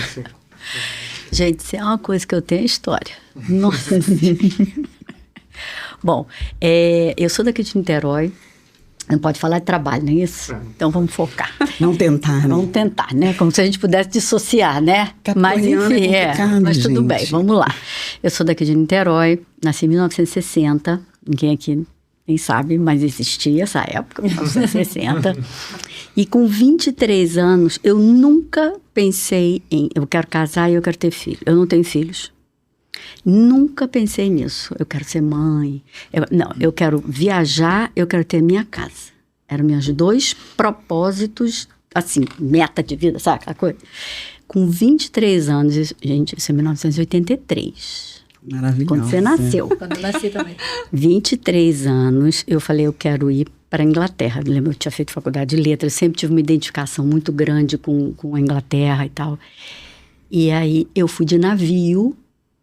Gente, isso é uma coisa que eu tenho história. Nossa. Bom, eu sou daqui de Niterói. Não pode falar de trabalho, não é isso? Então vamos focar. Vamos tentar, né? Vamos tentar, né? Como se a gente pudesse dissociar, né? Mas enfim, mas tudo bem, vamos lá. Eu sou daqui de Niterói, nasci em 1960. Ninguém aqui nem sabe, mas existia essa época, 1960. E com 23 anos, eu nunca pensei em... Eu quero casar e eu quero ter filho. Eu não tenho filhos. Nunca pensei nisso. Eu quero ser mãe. Eu quero viajar, eu quero ter minha casa. Eram meus 2 propósitos, assim, meta de vida, sabe aquela coisa? Com 23 anos, gente, isso é 1983. Maravilhoso. Quando você nasceu. Quando eu nasci também. 23 anos, eu falei, eu quero ir para a Inglaterra. Me lembro, eu tinha feito faculdade de letras, sempre tive uma identificação muito grande com a Inglaterra e tal. E aí, eu fui de navio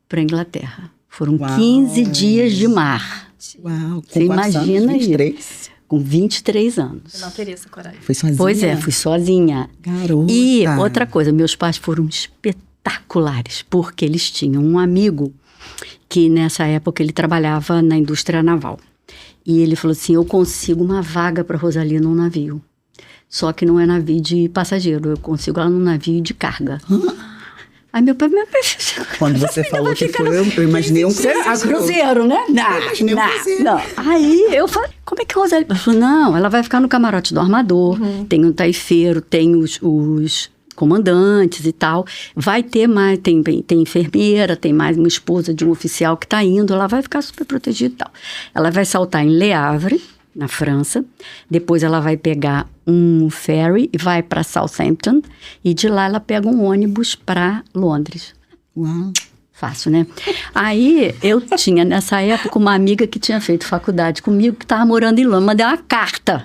para a Inglaterra. Foram 15 dias de mar. Uau, você imagina isso? Com 23 anos. Eu não teria essa coragem. Foi sozinha? Pois é, fui sozinha. Garota. E outra coisa, meus pais foram espetaculares, porque eles tinham um amigo que nessa época ele trabalhava na indústria naval. E ele falou assim, eu consigo uma vaga para Rosalie num navio. Só que não é navio de passageiro, eu consigo ela num navio de carga. Aí meu pai... Quando você falou que foi, eu imaginei um cruzeiro. Cruzeiro, né? Não. Aí eu falei, como é que a Rosalie... Ela falou, não, ela vai ficar no camarote do armador, tem um taifeiro, tem os comandantes e tal. Vai ter mais, tem enfermeira, tem mais uma esposa de um oficial que está indo, ela vai ficar super protegida e tal. Ela vai saltar em Le Havre, na França, depois ela vai pegar um ferry e vai para Southampton, e de lá ela pega um ônibus para Londres. Uau. Fácil, né? Aí eu tinha nessa época uma amiga que tinha feito faculdade comigo, que estava morando em Londres, mandei uma carta.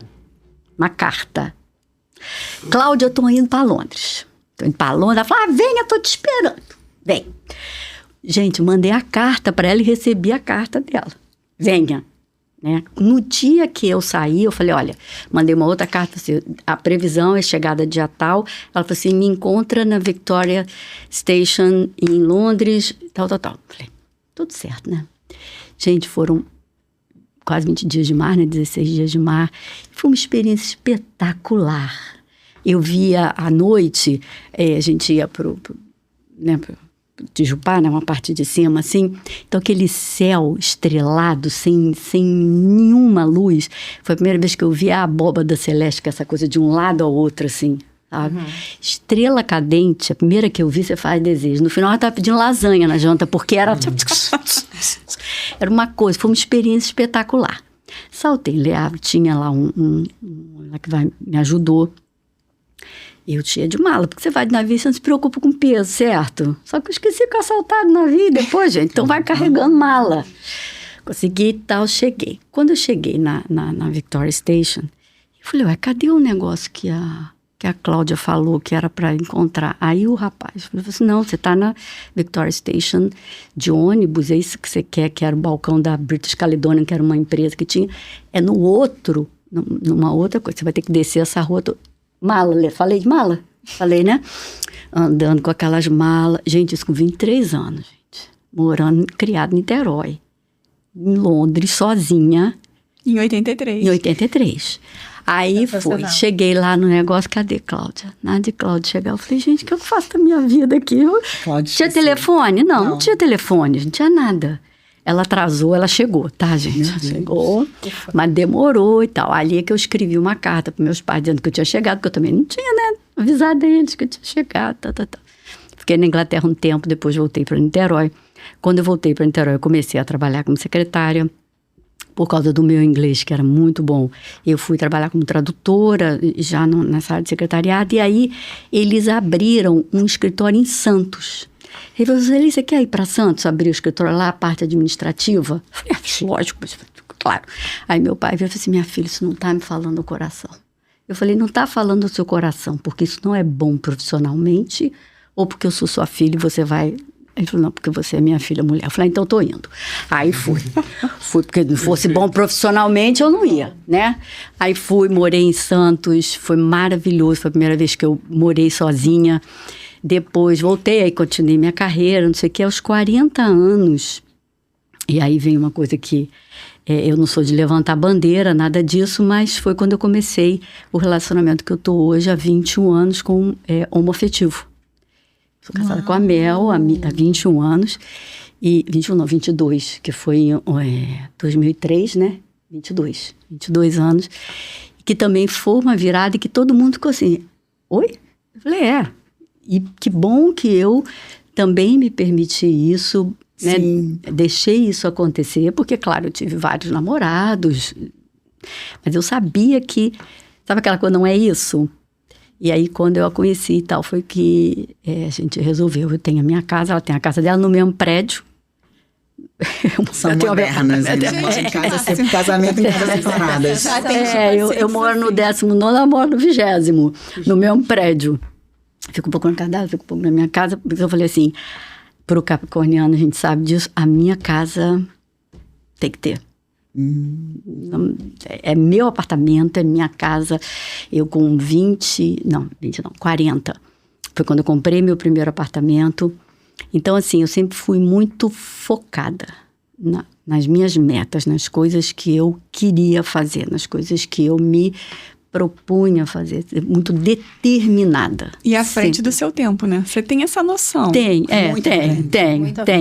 Cláudia, eu tô indo para Londres. Tô indo para Londres. Ela falou, venha, tô te esperando. Vem. Gente, mandei a carta para ela e recebi a carta dela. Venha. Né? No dia que eu saí, eu falei, olha, mandei uma outra carta, assim, a previsão é chegada dia tal. Ela falou assim, me encontra na Victoria Station em Londres, tal. Falei, tudo certo, né? Gente, foram quase 20 dias de mar, né? 16 dias de mar. Foi uma experiência espetacular. Eu via à noite, a gente ia pro Tijupá, né, uma parte de cima, assim. Então, aquele céu estrelado, sem nenhuma luz. Foi a primeira vez que eu vi a abóbada celeste, que é essa coisa de um lado ao outro, assim, sabe? Estrela cadente, a primeira que eu vi, você faz desejo. No final, ela estava pedindo lasanha na janta, porque era... Era uma coisa, foi uma experiência espetacular. Saltei em Le Havre, tinha lá um que me ajudou. Eu tinha de mala, porque você vai de navio, você não se preocupa com peso, certo? Só que eu esqueci que eu assaltado no navio depois, gente. Então vai carregando mala. Consegui e tal, cheguei. Quando eu cheguei na Victoria Station, eu falei, ué, cadê o negócio que a Cláudia falou que era para encontrar? Aí o rapaz falou assim, não, você está na Victoria Station de ônibus, é isso que você quer, que era o balcão da British Caledonian, que era uma empresa que tinha. É no outro, numa outra coisa, você vai ter que descer essa rua toda. Mala, falei de mala? Falei, né? Andando com aquelas malas. Gente, isso com 23 anos, gente. Morando, criado em Niterói. Em Londres, sozinha. Em 83. Em 83. Aí cheguei lá no negócio, cadê Cláudia? Nada de Cláudia chegar. Eu falei, gente, o que eu faço da minha vida aqui? Cláudia tinha telefone? Não tinha telefone, não tinha nada. Ela atrasou, ela chegou, tá, gente? Chegou, mas demorou e tal. Ali é que eu escrevi uma carta para meus pais dizendo que eu tinha chegado, porque eu também não tinha, né, avisado eles que eu tinha chegado, Fiquei na Inglaterra um tempo, depois voltei para Niterói. Quando eu voltei para Niterói, eu comecei a trabalhar como secretária, por causa do meu inglês, que era muito bom. Eu fui trabalhar como tradutora, já nessa área de secretariado, e aí eles abriram um escritório em Santos. Ele falou, Sueli, você quer ir para Santos, abrir o escritório lá, a parte administrativa? Eu falei, lógico, claro. Aí meu pai veio e falou assim, minha filha, isso não está me falando do coração. Eu falei, não está falando do seu coração, porque isso não é bom profissionalmente, ou porque eu sou sua filha e você vai... Ele falou, não, porque você é minha filha mulher. Eu falei, então eu tô indo. Aí fui. Fui, porque não fosse bom profissionalmente, eu não ia, né? Aí fui, morei em Santos, foi maravilhoso, foi a primeira vez que eu morei sozinha. Depois voltei, aí continuei minha carreira, não sei o que, aos 40 anos. E aí vem uma coisa que eu não sou de levantar bandeira, nada disso, mas foi quando eu comecei o relacionamento que eu tô hoje há 21 anos com homoafetivo. Sou casada com a Mel há 21 anos, e 21 não, 22, que foi em 2003, né? 22 anos, que também foi uma virada e que todo mundo ficou assim, oi? Eu falei, E que bom que eu também me permiti isso, né? Deixei isso acontecer, porque, claro, eu tive vários namorados, mas eu sabia que, sabe aquela coisa, não é isso? E aí, quando eu a conheci e tal, foi que a gente resolveu. Eu tenho a minha casa, ela tem a casa dela no mesmo prédio. São modernas, de casa, sempre casamento em casas separadas. Eu moro no 19º, ela mora no 20º, no mesmo prédio. Fico um pouco na casa dela, fico um pouco na minha casa, porque eu falei assim, pro capricorniano, a gente sabe disso, a minha casa tem que ter. É meu apartamento, é minha casa. Eu com 40. Foi quando eu comprei meu primeiro apartamento. Então, assim, eu sempre fui muito focada nas minhas metas, nas coisas que eu queria fazer, nas coisas que eu me propunha fazer, muito determinada. E à frente do seu tempo, né? Você tem essa noção. Tem.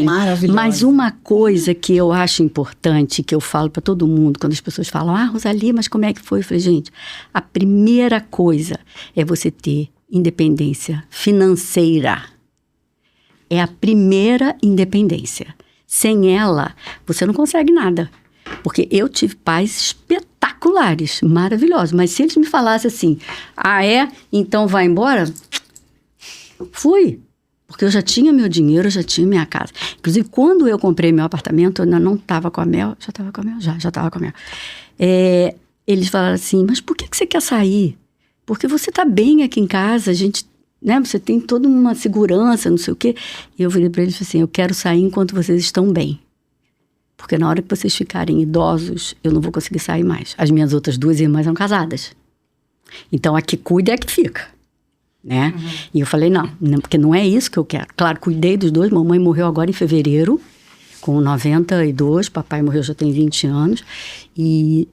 Maravilhosa. Mas uma coisa que eu acho importante, que eu falo para todo mundo, quando as pessoas falam, Rosalie, mas como é que foi? Eu falei, gente, a primeira coisa é você ter independência financeira. É a primeira independência. Sem ela, você não consegue nada. Porque eu tive pais espetaculares, maravilhosos. Mas se eles me falassem assim, então vai embora, fui. Porque eu já tinha meu dinheiro, eu já tinha minha casa. Inclusive, quando eu comprei meu apartamento, eu ainda não estava com a Mel. Já estava com a Mel? Já estava com a Mel. Eles falaram assim, mas por que você quer sair? Porque você está bem aqui em casa, a gente... Né? Você tem toda uma segurança, não sei o quê. E eu falei para eles assim, eu quero sair enquanto vocês estão bem. Porque na hora que vocês ficarem idosos, eu não vou conseguir sair mais. As minhas outras 2 irmãs são casadas. Então, a que cuida é a que fica. Né? E eu falei, não, porque não é isso que eu quero. Claro, cuidei dos 2. Mamãe morreu agora em fevereiro, com 92. Papai morreu já tem 20 anos. E...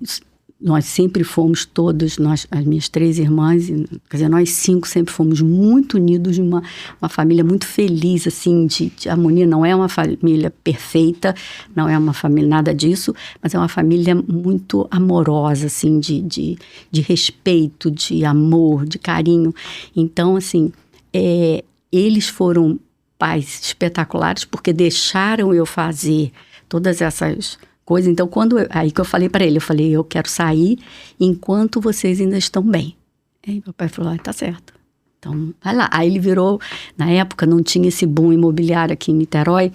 nós sempre fomos todos, as minhas 3 irmãs, quer dizer, nós 5 sempre fomos muito unidos, uma família muito feliz, assim, de harmonia. Não é uma família perfeita, não é uma família nada disso, mas é uma família muito amorosa, assim, de respeito, de amor, de carinho. Então, assim, eles foram pais espetaculares porque deixaram eu fazer todas essas coisa. Então, aí que eu falei para ele, eu quero sair enquanto vocês ainda estão bem. Aí meu pai falou, tá certo. Então, vai lá. Aí ele virou, na época não tinha esse boom imobiliário aqui em Niterói,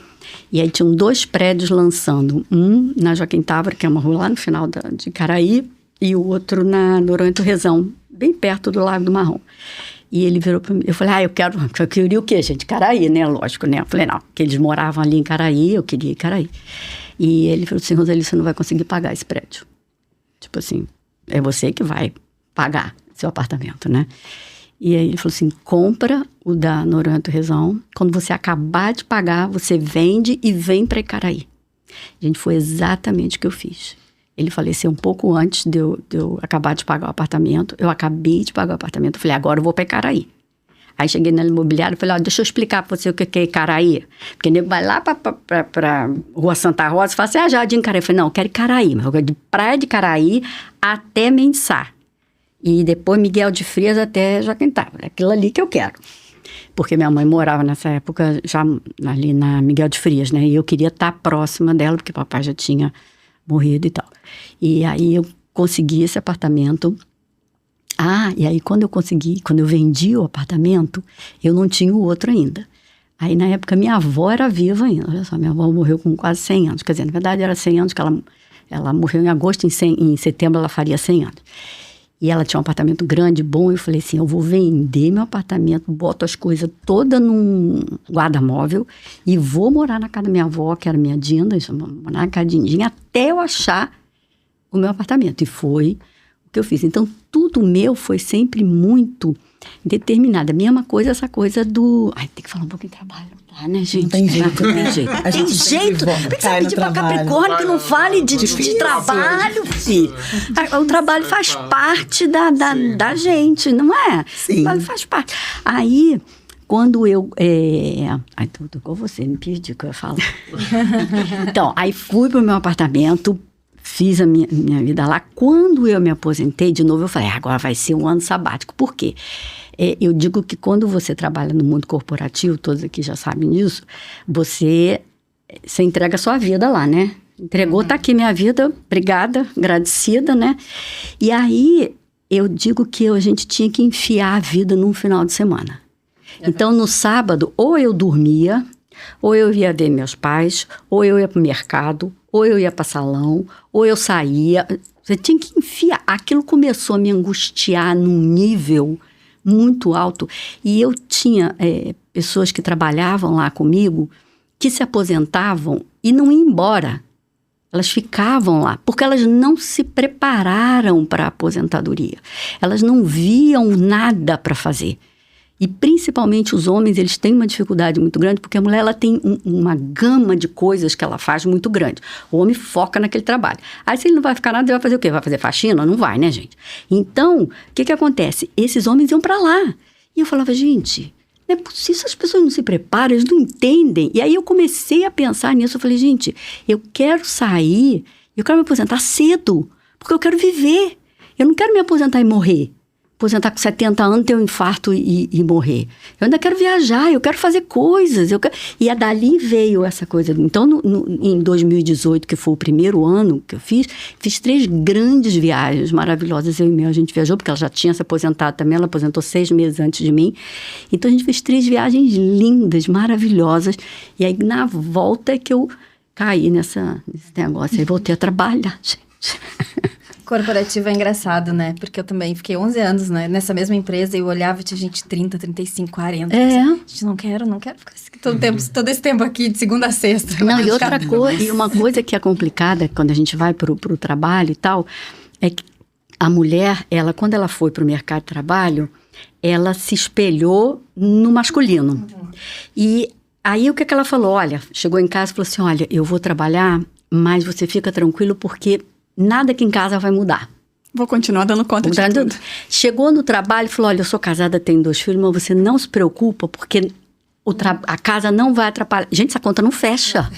e aí tinham 2 prédios lançando, um na Joaquim Távora, que é uma rua lá no final de Caraí, e o outro na Noronha Torrezão, bem perto do Lago do Marrom. E ele virou para mim, eu falei, eu queria o quê, gente? Caraí, né? Lógico, né? Eu falei, não, porque eles moravam ali em Caraí, eu queria ir em Caraí. E ele falou assim, Roseli, você não vai conseguir pagar esse prédio. Tipo assim, é você que vai pagar seu apartamento, né? E aí ele falou assim, compra o da Noronha Torrezão, quando você acabar de pagar, você vende e vem para Icaraí. Gente, foi exatamente o que eu fiz. Ele faleceu um pouco antes de eu acabar de pagar o apartamento. Eu acabei de pagar o apartamento, eu falei, agora eu vou para Icaraí. Aí cheguei na imobiliária e falei, deixa eu explicar para você o que é Icaraí. Porque o nego vai lá para Rua Santa Rosa e fala assim, Jardim Icaraí. Eu falei, não, eu quero Icaraí, mas eu quero de Praia de Icaraí até Mensá. E depois Miguel de Frias até Joaquim Távora. Aquilo ali que eu quero. Porque minha mãe morava nessa época já ali na Miguel de Frias, né? E eu queria estar próxima dela, porque papai já tinha morrido e tal. E aí eu consegui esse apartamento. E aí quando eu vendi o apartamento, eu não tinha o outro ainda. Aí na época minha avó era viva ainda, olha só, minha avó morreu com quase 100 anos, quer dizer, na verdade era 100 anos, que ela morreu em agosto, em setembro ela faria 100 anos. E ela tinha um apartamento grande, bom, eu falei assim, eu vou vender meu apartamento, boto as coisas todas num guarda-móvel e vou morar na casa da minha avó, que era minha Dinda, morar na casa de Dindinha, até eu achar o meu apartamento. E foi o que eu fiz. Então, tudo meu foi sempre muito determinado. A mesma coisa, essa coisa do... tem que falar um pouquinho de trabalho, tá, né, gente? Não tem jeito. Não tem jeito. A gente tem jeito. Por que você cai no pedir pra trabalho. Capricórnio que não fale de trabalho, filho? O trabalho faz parte da gente, não é? Sim. O trabalho faz parte. Aí, quando eu... tô com você, me pediu que eu ia falar. Então, aí fui pro meu apartamento, fiz a minha vida lá. Quando eu me aposentei, de novo, eu falei, agora vai ser um ano sabático. Por quê? Eu digo que quando você trabalha no mundo corporativo, todos aqui já sabem disso, você entrega a sua vida lá, né? Entregou, tá aqui minha vida, obrigada, agradecida, né? E aí, eu digo que a gente tinha que enfiar a vida num final de semana. Então, no sábado, ou eu dormia, ou eu ia ver meus pais, ou eu ia pro mercado, ou eu ia para salão, ou eu saía. Você tinha que enfiar. Aquilo começou a me angustiar num nível muito alto. E eu tinha pessoas que trabalhavam lá comigo que se aposentavam e não iam embora. Elas ficavam lá, porque elas não se prepararam para a aposentadoria. Elas não viam nada para fazer. E principalmente os homens, eles têm uma dificuldade muito grande, porque a mulher ela tem uma gama de coisas que ela faz muito grande. O homem foca naquele trabalho. Aí se ele não vai ficar nada, ele vai fazer o quê? Vai fazer faxina? Não vai, né, gente? Então, o que acontece? Esses homens iam para lá. E eu falava, gente, não é possível, as pessoas não se preparam, eles não entendem. E aí eu comecei a pensar nisso, eu falei, gente, eu quero sair, eu quero me aposentar cedo, porque eu quero viver. Eu não quero me aposentar e morrer. aposentar com 70 anos, ter um infarto e morrer. Eu ainda quero viajar, eu quero fazer coisas. E dali veio essa coisa. Então, em 2018, que foi o primeiro ano que eu fiz 3 grandes viagens maravilhosas. Eu e Mel, a gente viajou, porque ela já tinha se aposentado também. Ela aposentou 6 meses antes de mim. Então, a gente fez 3 viagens lindas, maravilhosas. E aí, na volta, é que eu caí nesse negócio. Aí, voltei a trabalhar, gente. Corporativo é engraçado, né? Porque eu também fiquei 11 anos, né, nessa mesma empresa e eu olhava e tinha gente 30, 35, 40. Gente, não quero ficar todo esse tempo aqui, de segunda a sexta. Não, e outra coisa, e uma coisa que é complicada quando a gente vai pro trabalho e tal, é que a mulher, quando ela foi pro mercado de trabalho, ela se espelhou no masculino. E aí o que ela falou? Olha, chegou em casa e falou assim, olha, eu vou trabalhar, mas você fica tranquilo porque nada aqui em casa vai mudar. Vou continuar dando conta de tudo. Chegou no trabalho e falou, olha, eu sou casada, tenho 2 filhos, mas você não se preocupa porque a casa não vai atrapalhar. Gente, essa conta não fecha.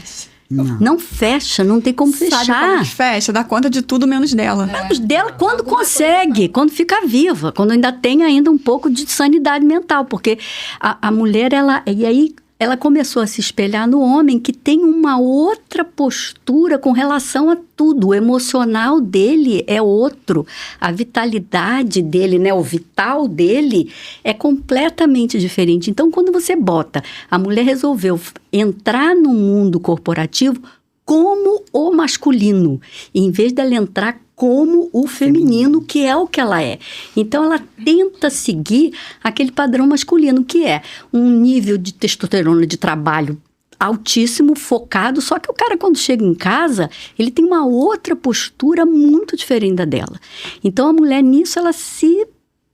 Não fecha, não tem como fechar. Sabe como fecha? Dá conta de tudo menos dela. Menos dela quando consegue, quando fica viva, quando ainda tem ainda um pouco de sanidade mental. Porque a mulher, e aí ela começou a se espelhar no homem que tem uma outra postura com relação a tudo. O emocional dele é outro. A vitalidade dele, né? O vital dele é completamente diferente. Então, quando você bota, a mulher resolveu entrar no mundo corporativo como o masculino, em vez dela entrar como o feminino, que é o que ela é. Então, ela tenta seguir aquele padrão masculino, que é um nível de testosterona de trabalho altíssimo, focado, só que o cara, quando chega em casa, ele tem uma outra postura muito diferente da dela. Então, a mulher, nisso, ela se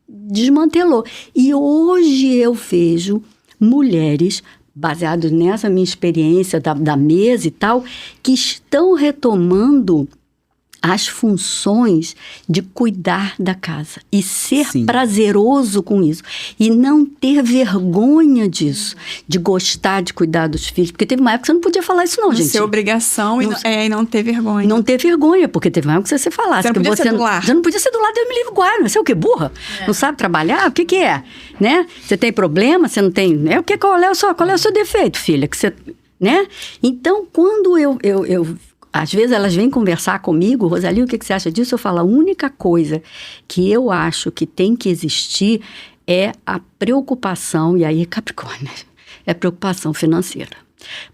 desmantelou. E hoje eu vejo mulheres, baseadas nessa minha experiência da mesa e tal, que estão retomando as funções de cuidar da casa e ser prazeroso com isso e não ter vergonha disso, de gostar de cuidar dos filhos, porque teve uma época que você não podia falar isso não, gente. Ser obrigação e não ter vergonha. Não ter vergonha, porque teve uma época que você falasse. Você não podia ser do lar. Você não podia ser do lado, Deus me livre guarda. Você é o quê? Burra? Não sabe trabalhar? O que é? Né? Você tem problema? Você não tem... Qual é o seu defeito, filha? Que você, né? Então, quando eu às vezes elas vêm conversar comigo, Rosali, o que você acha disso? Eu falo, a única coisa que eu acho que tem que existir é a preocupação, e aí Capricórnio, é preocupação financeira.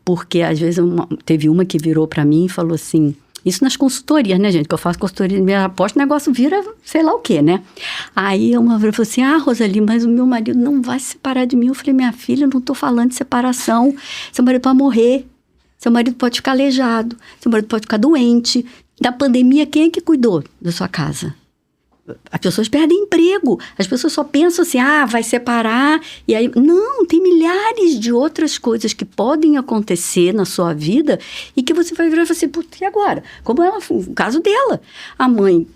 Porque às vezes teve uma que virou para mim e falou assim, isso nas consultorias, né, gente? Que eu faço consultoria de minha aposta, o negócio vira sei lá o quê, né? Aí uma vez falou assim, Rosali, mas o meu marido não vai se separar de mim. Eu falei, minha filha, eu não tô falando de separação, seu marido pode morrer. Seu marido pode ficar aleijado, seu marido pode ficar doente. Da pandemia, quem é que cuidou da sua casa? As pessoas perdem emprego. As pessoas só pensam assim, vai separar. E aí, não, tem milhares de outras coisas que podem acontecer na sua vida e que você vai virar e falar assim, puta, e agora? Como é o caso dela. A mãe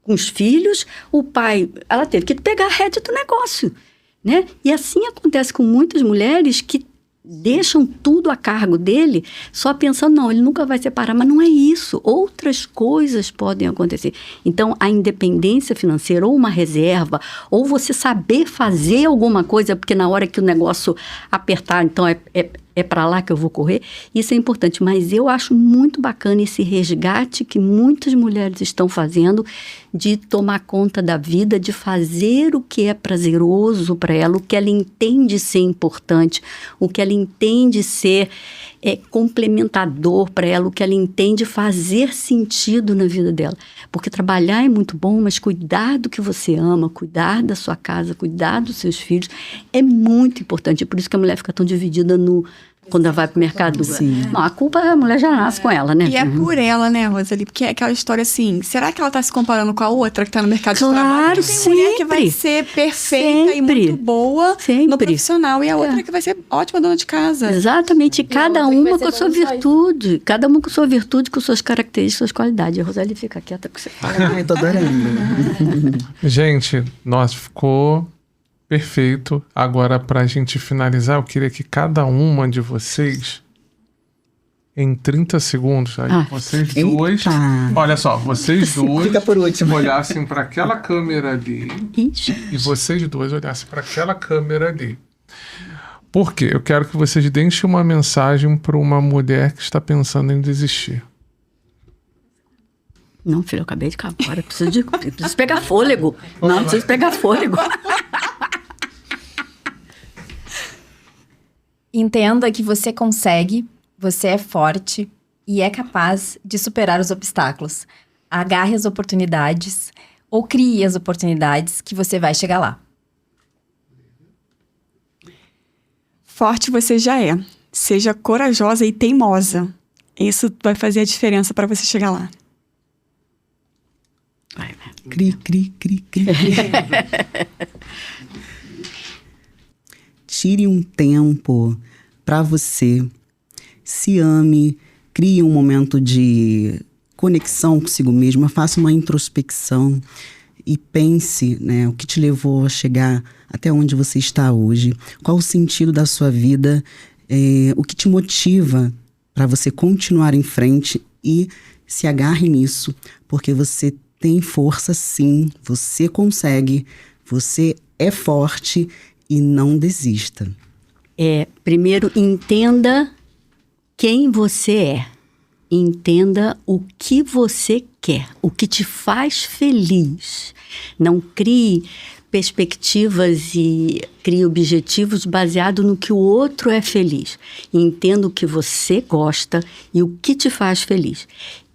com os filhos, o pai, ela teve que pegar a rédea do negócio, né? E assim acontece com muitas mulheres que deixam tudo a cargo dele, só pensando, não, ele nunca vai separar, mas não é isso, outras coisas podem acontecer. Então, a independência financeira, ou uma reserva, ou você saber fazer alguma coisa, porque na hora que o negócio apertar, então é para lá que eu vou correr, isso é importante, mas eu acho muito bacana esse resgate que muitas mulheres estão fazendo de tomar conta da vida, de fazer o que é prazeroso para ela, o que ela entende ser importante, o que ela entende ser complementador para ela, o que ela entende fazer sentido na vida dela. Porque trabalhar é muito bom, mas cuidar do que você ama, cuidar da sua casa, cuidar dos seus filhos é muito importante. É por isso que a mulher fica tão dividida quando ela vai pro mercado. Não, a culpa a mulher já nasce com ela, né? E é por ela, né, Rosali? Porque é aquela história assim, será que ela tá se comparando com a outra que tá no mercado de trabalho? Claro, tem mulher que vai ser perfeita e muito boa no profissional e a outra que vai ser ótima dona de casa. Exatamente, cada uma com a sua virtude. Cada uma com sua virtude, com suas características, suas qualidades. A Rosali fica quieta porque você fala. Ai, tô adorando. Gente, nossa, ficou perfeito. Agora, pra gente finalizar, eu queria que cada uma de vocês em 30 segundos. Aí vocês dois... Eita. Olha só, vocês dois Fica por último. olhassem para aquela câmera ali Ixi. e vocês dois olhassem para aquela câmera ali. Por quê? Eu quero que vocês deixem uma mensagem para uma mulher que está pensando em desistir. Não, filho, eu acabei de acabar. Eu preciso pegar fôlego. Não, preciso pegar fôlego. Entenda que você consegue, você é forte e é capaz de superar os obstáculos. Agarre as oportunidades ou crie as oportunidades que você vai chegar lá. Forte você já é. Seja corajosa e teimosa. Isso vai fazer a diferença para você chegar lá. Vai. Cri, cri, cri, cri. Tire um tempo para você. Se ame, crie um momento de conexão consigo mesma, faça uma introspecção e pense, né, o que te levou a chegar até onde você está hoje, qual o sentido da sua vida, o que te motiva para você continuar em frente e se agarre nisso, porque você tem força sim, você consegue, você é forte e não desista. Primeiro, entenda quem você é. Entenda o que você quer, o que te faz feliz. Não crie perspectivas e crie objetivos baseados no que o outro é feliz. Entenda o que você gosta e o que te faz feliz.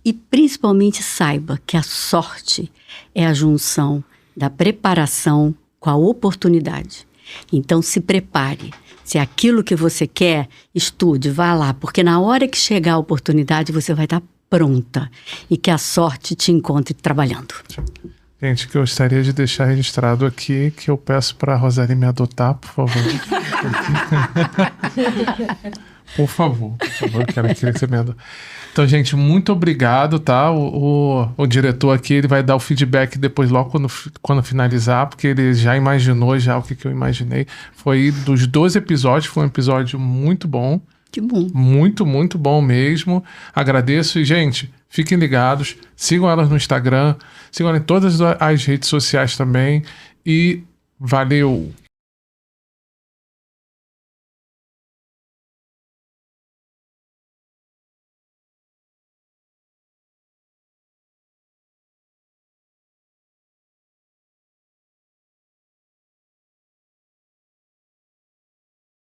E principalmente saiba que a sorte é a junção da preparação com a oportunidade. Então se prepare. Se é aquilo que você quer, estude, vá lá, porque na hora que chegar a oportunidade você vai estar pronta e que a sorte te encontre trabalhando. Gente, que eu gostaria de deixar registrado aqui que eu peço para a Rosalie me adotar, por favor. Por favor, eu queria que você me adote. Então, gente, muito obrigado, tá? O diretor aqui, ele vai dar o feedback depois, logo quando finalizar, porque ele já imaginou já o que eu imaginei. Foi dos 12 episódios, foi um episódio muito bom. Que bom. Muito, muito bom mesmo. Agradeço e, gente, fiquem ligados. Sigam elas no Instagram. Sigam ela em todas as redes sociais também. E valeu!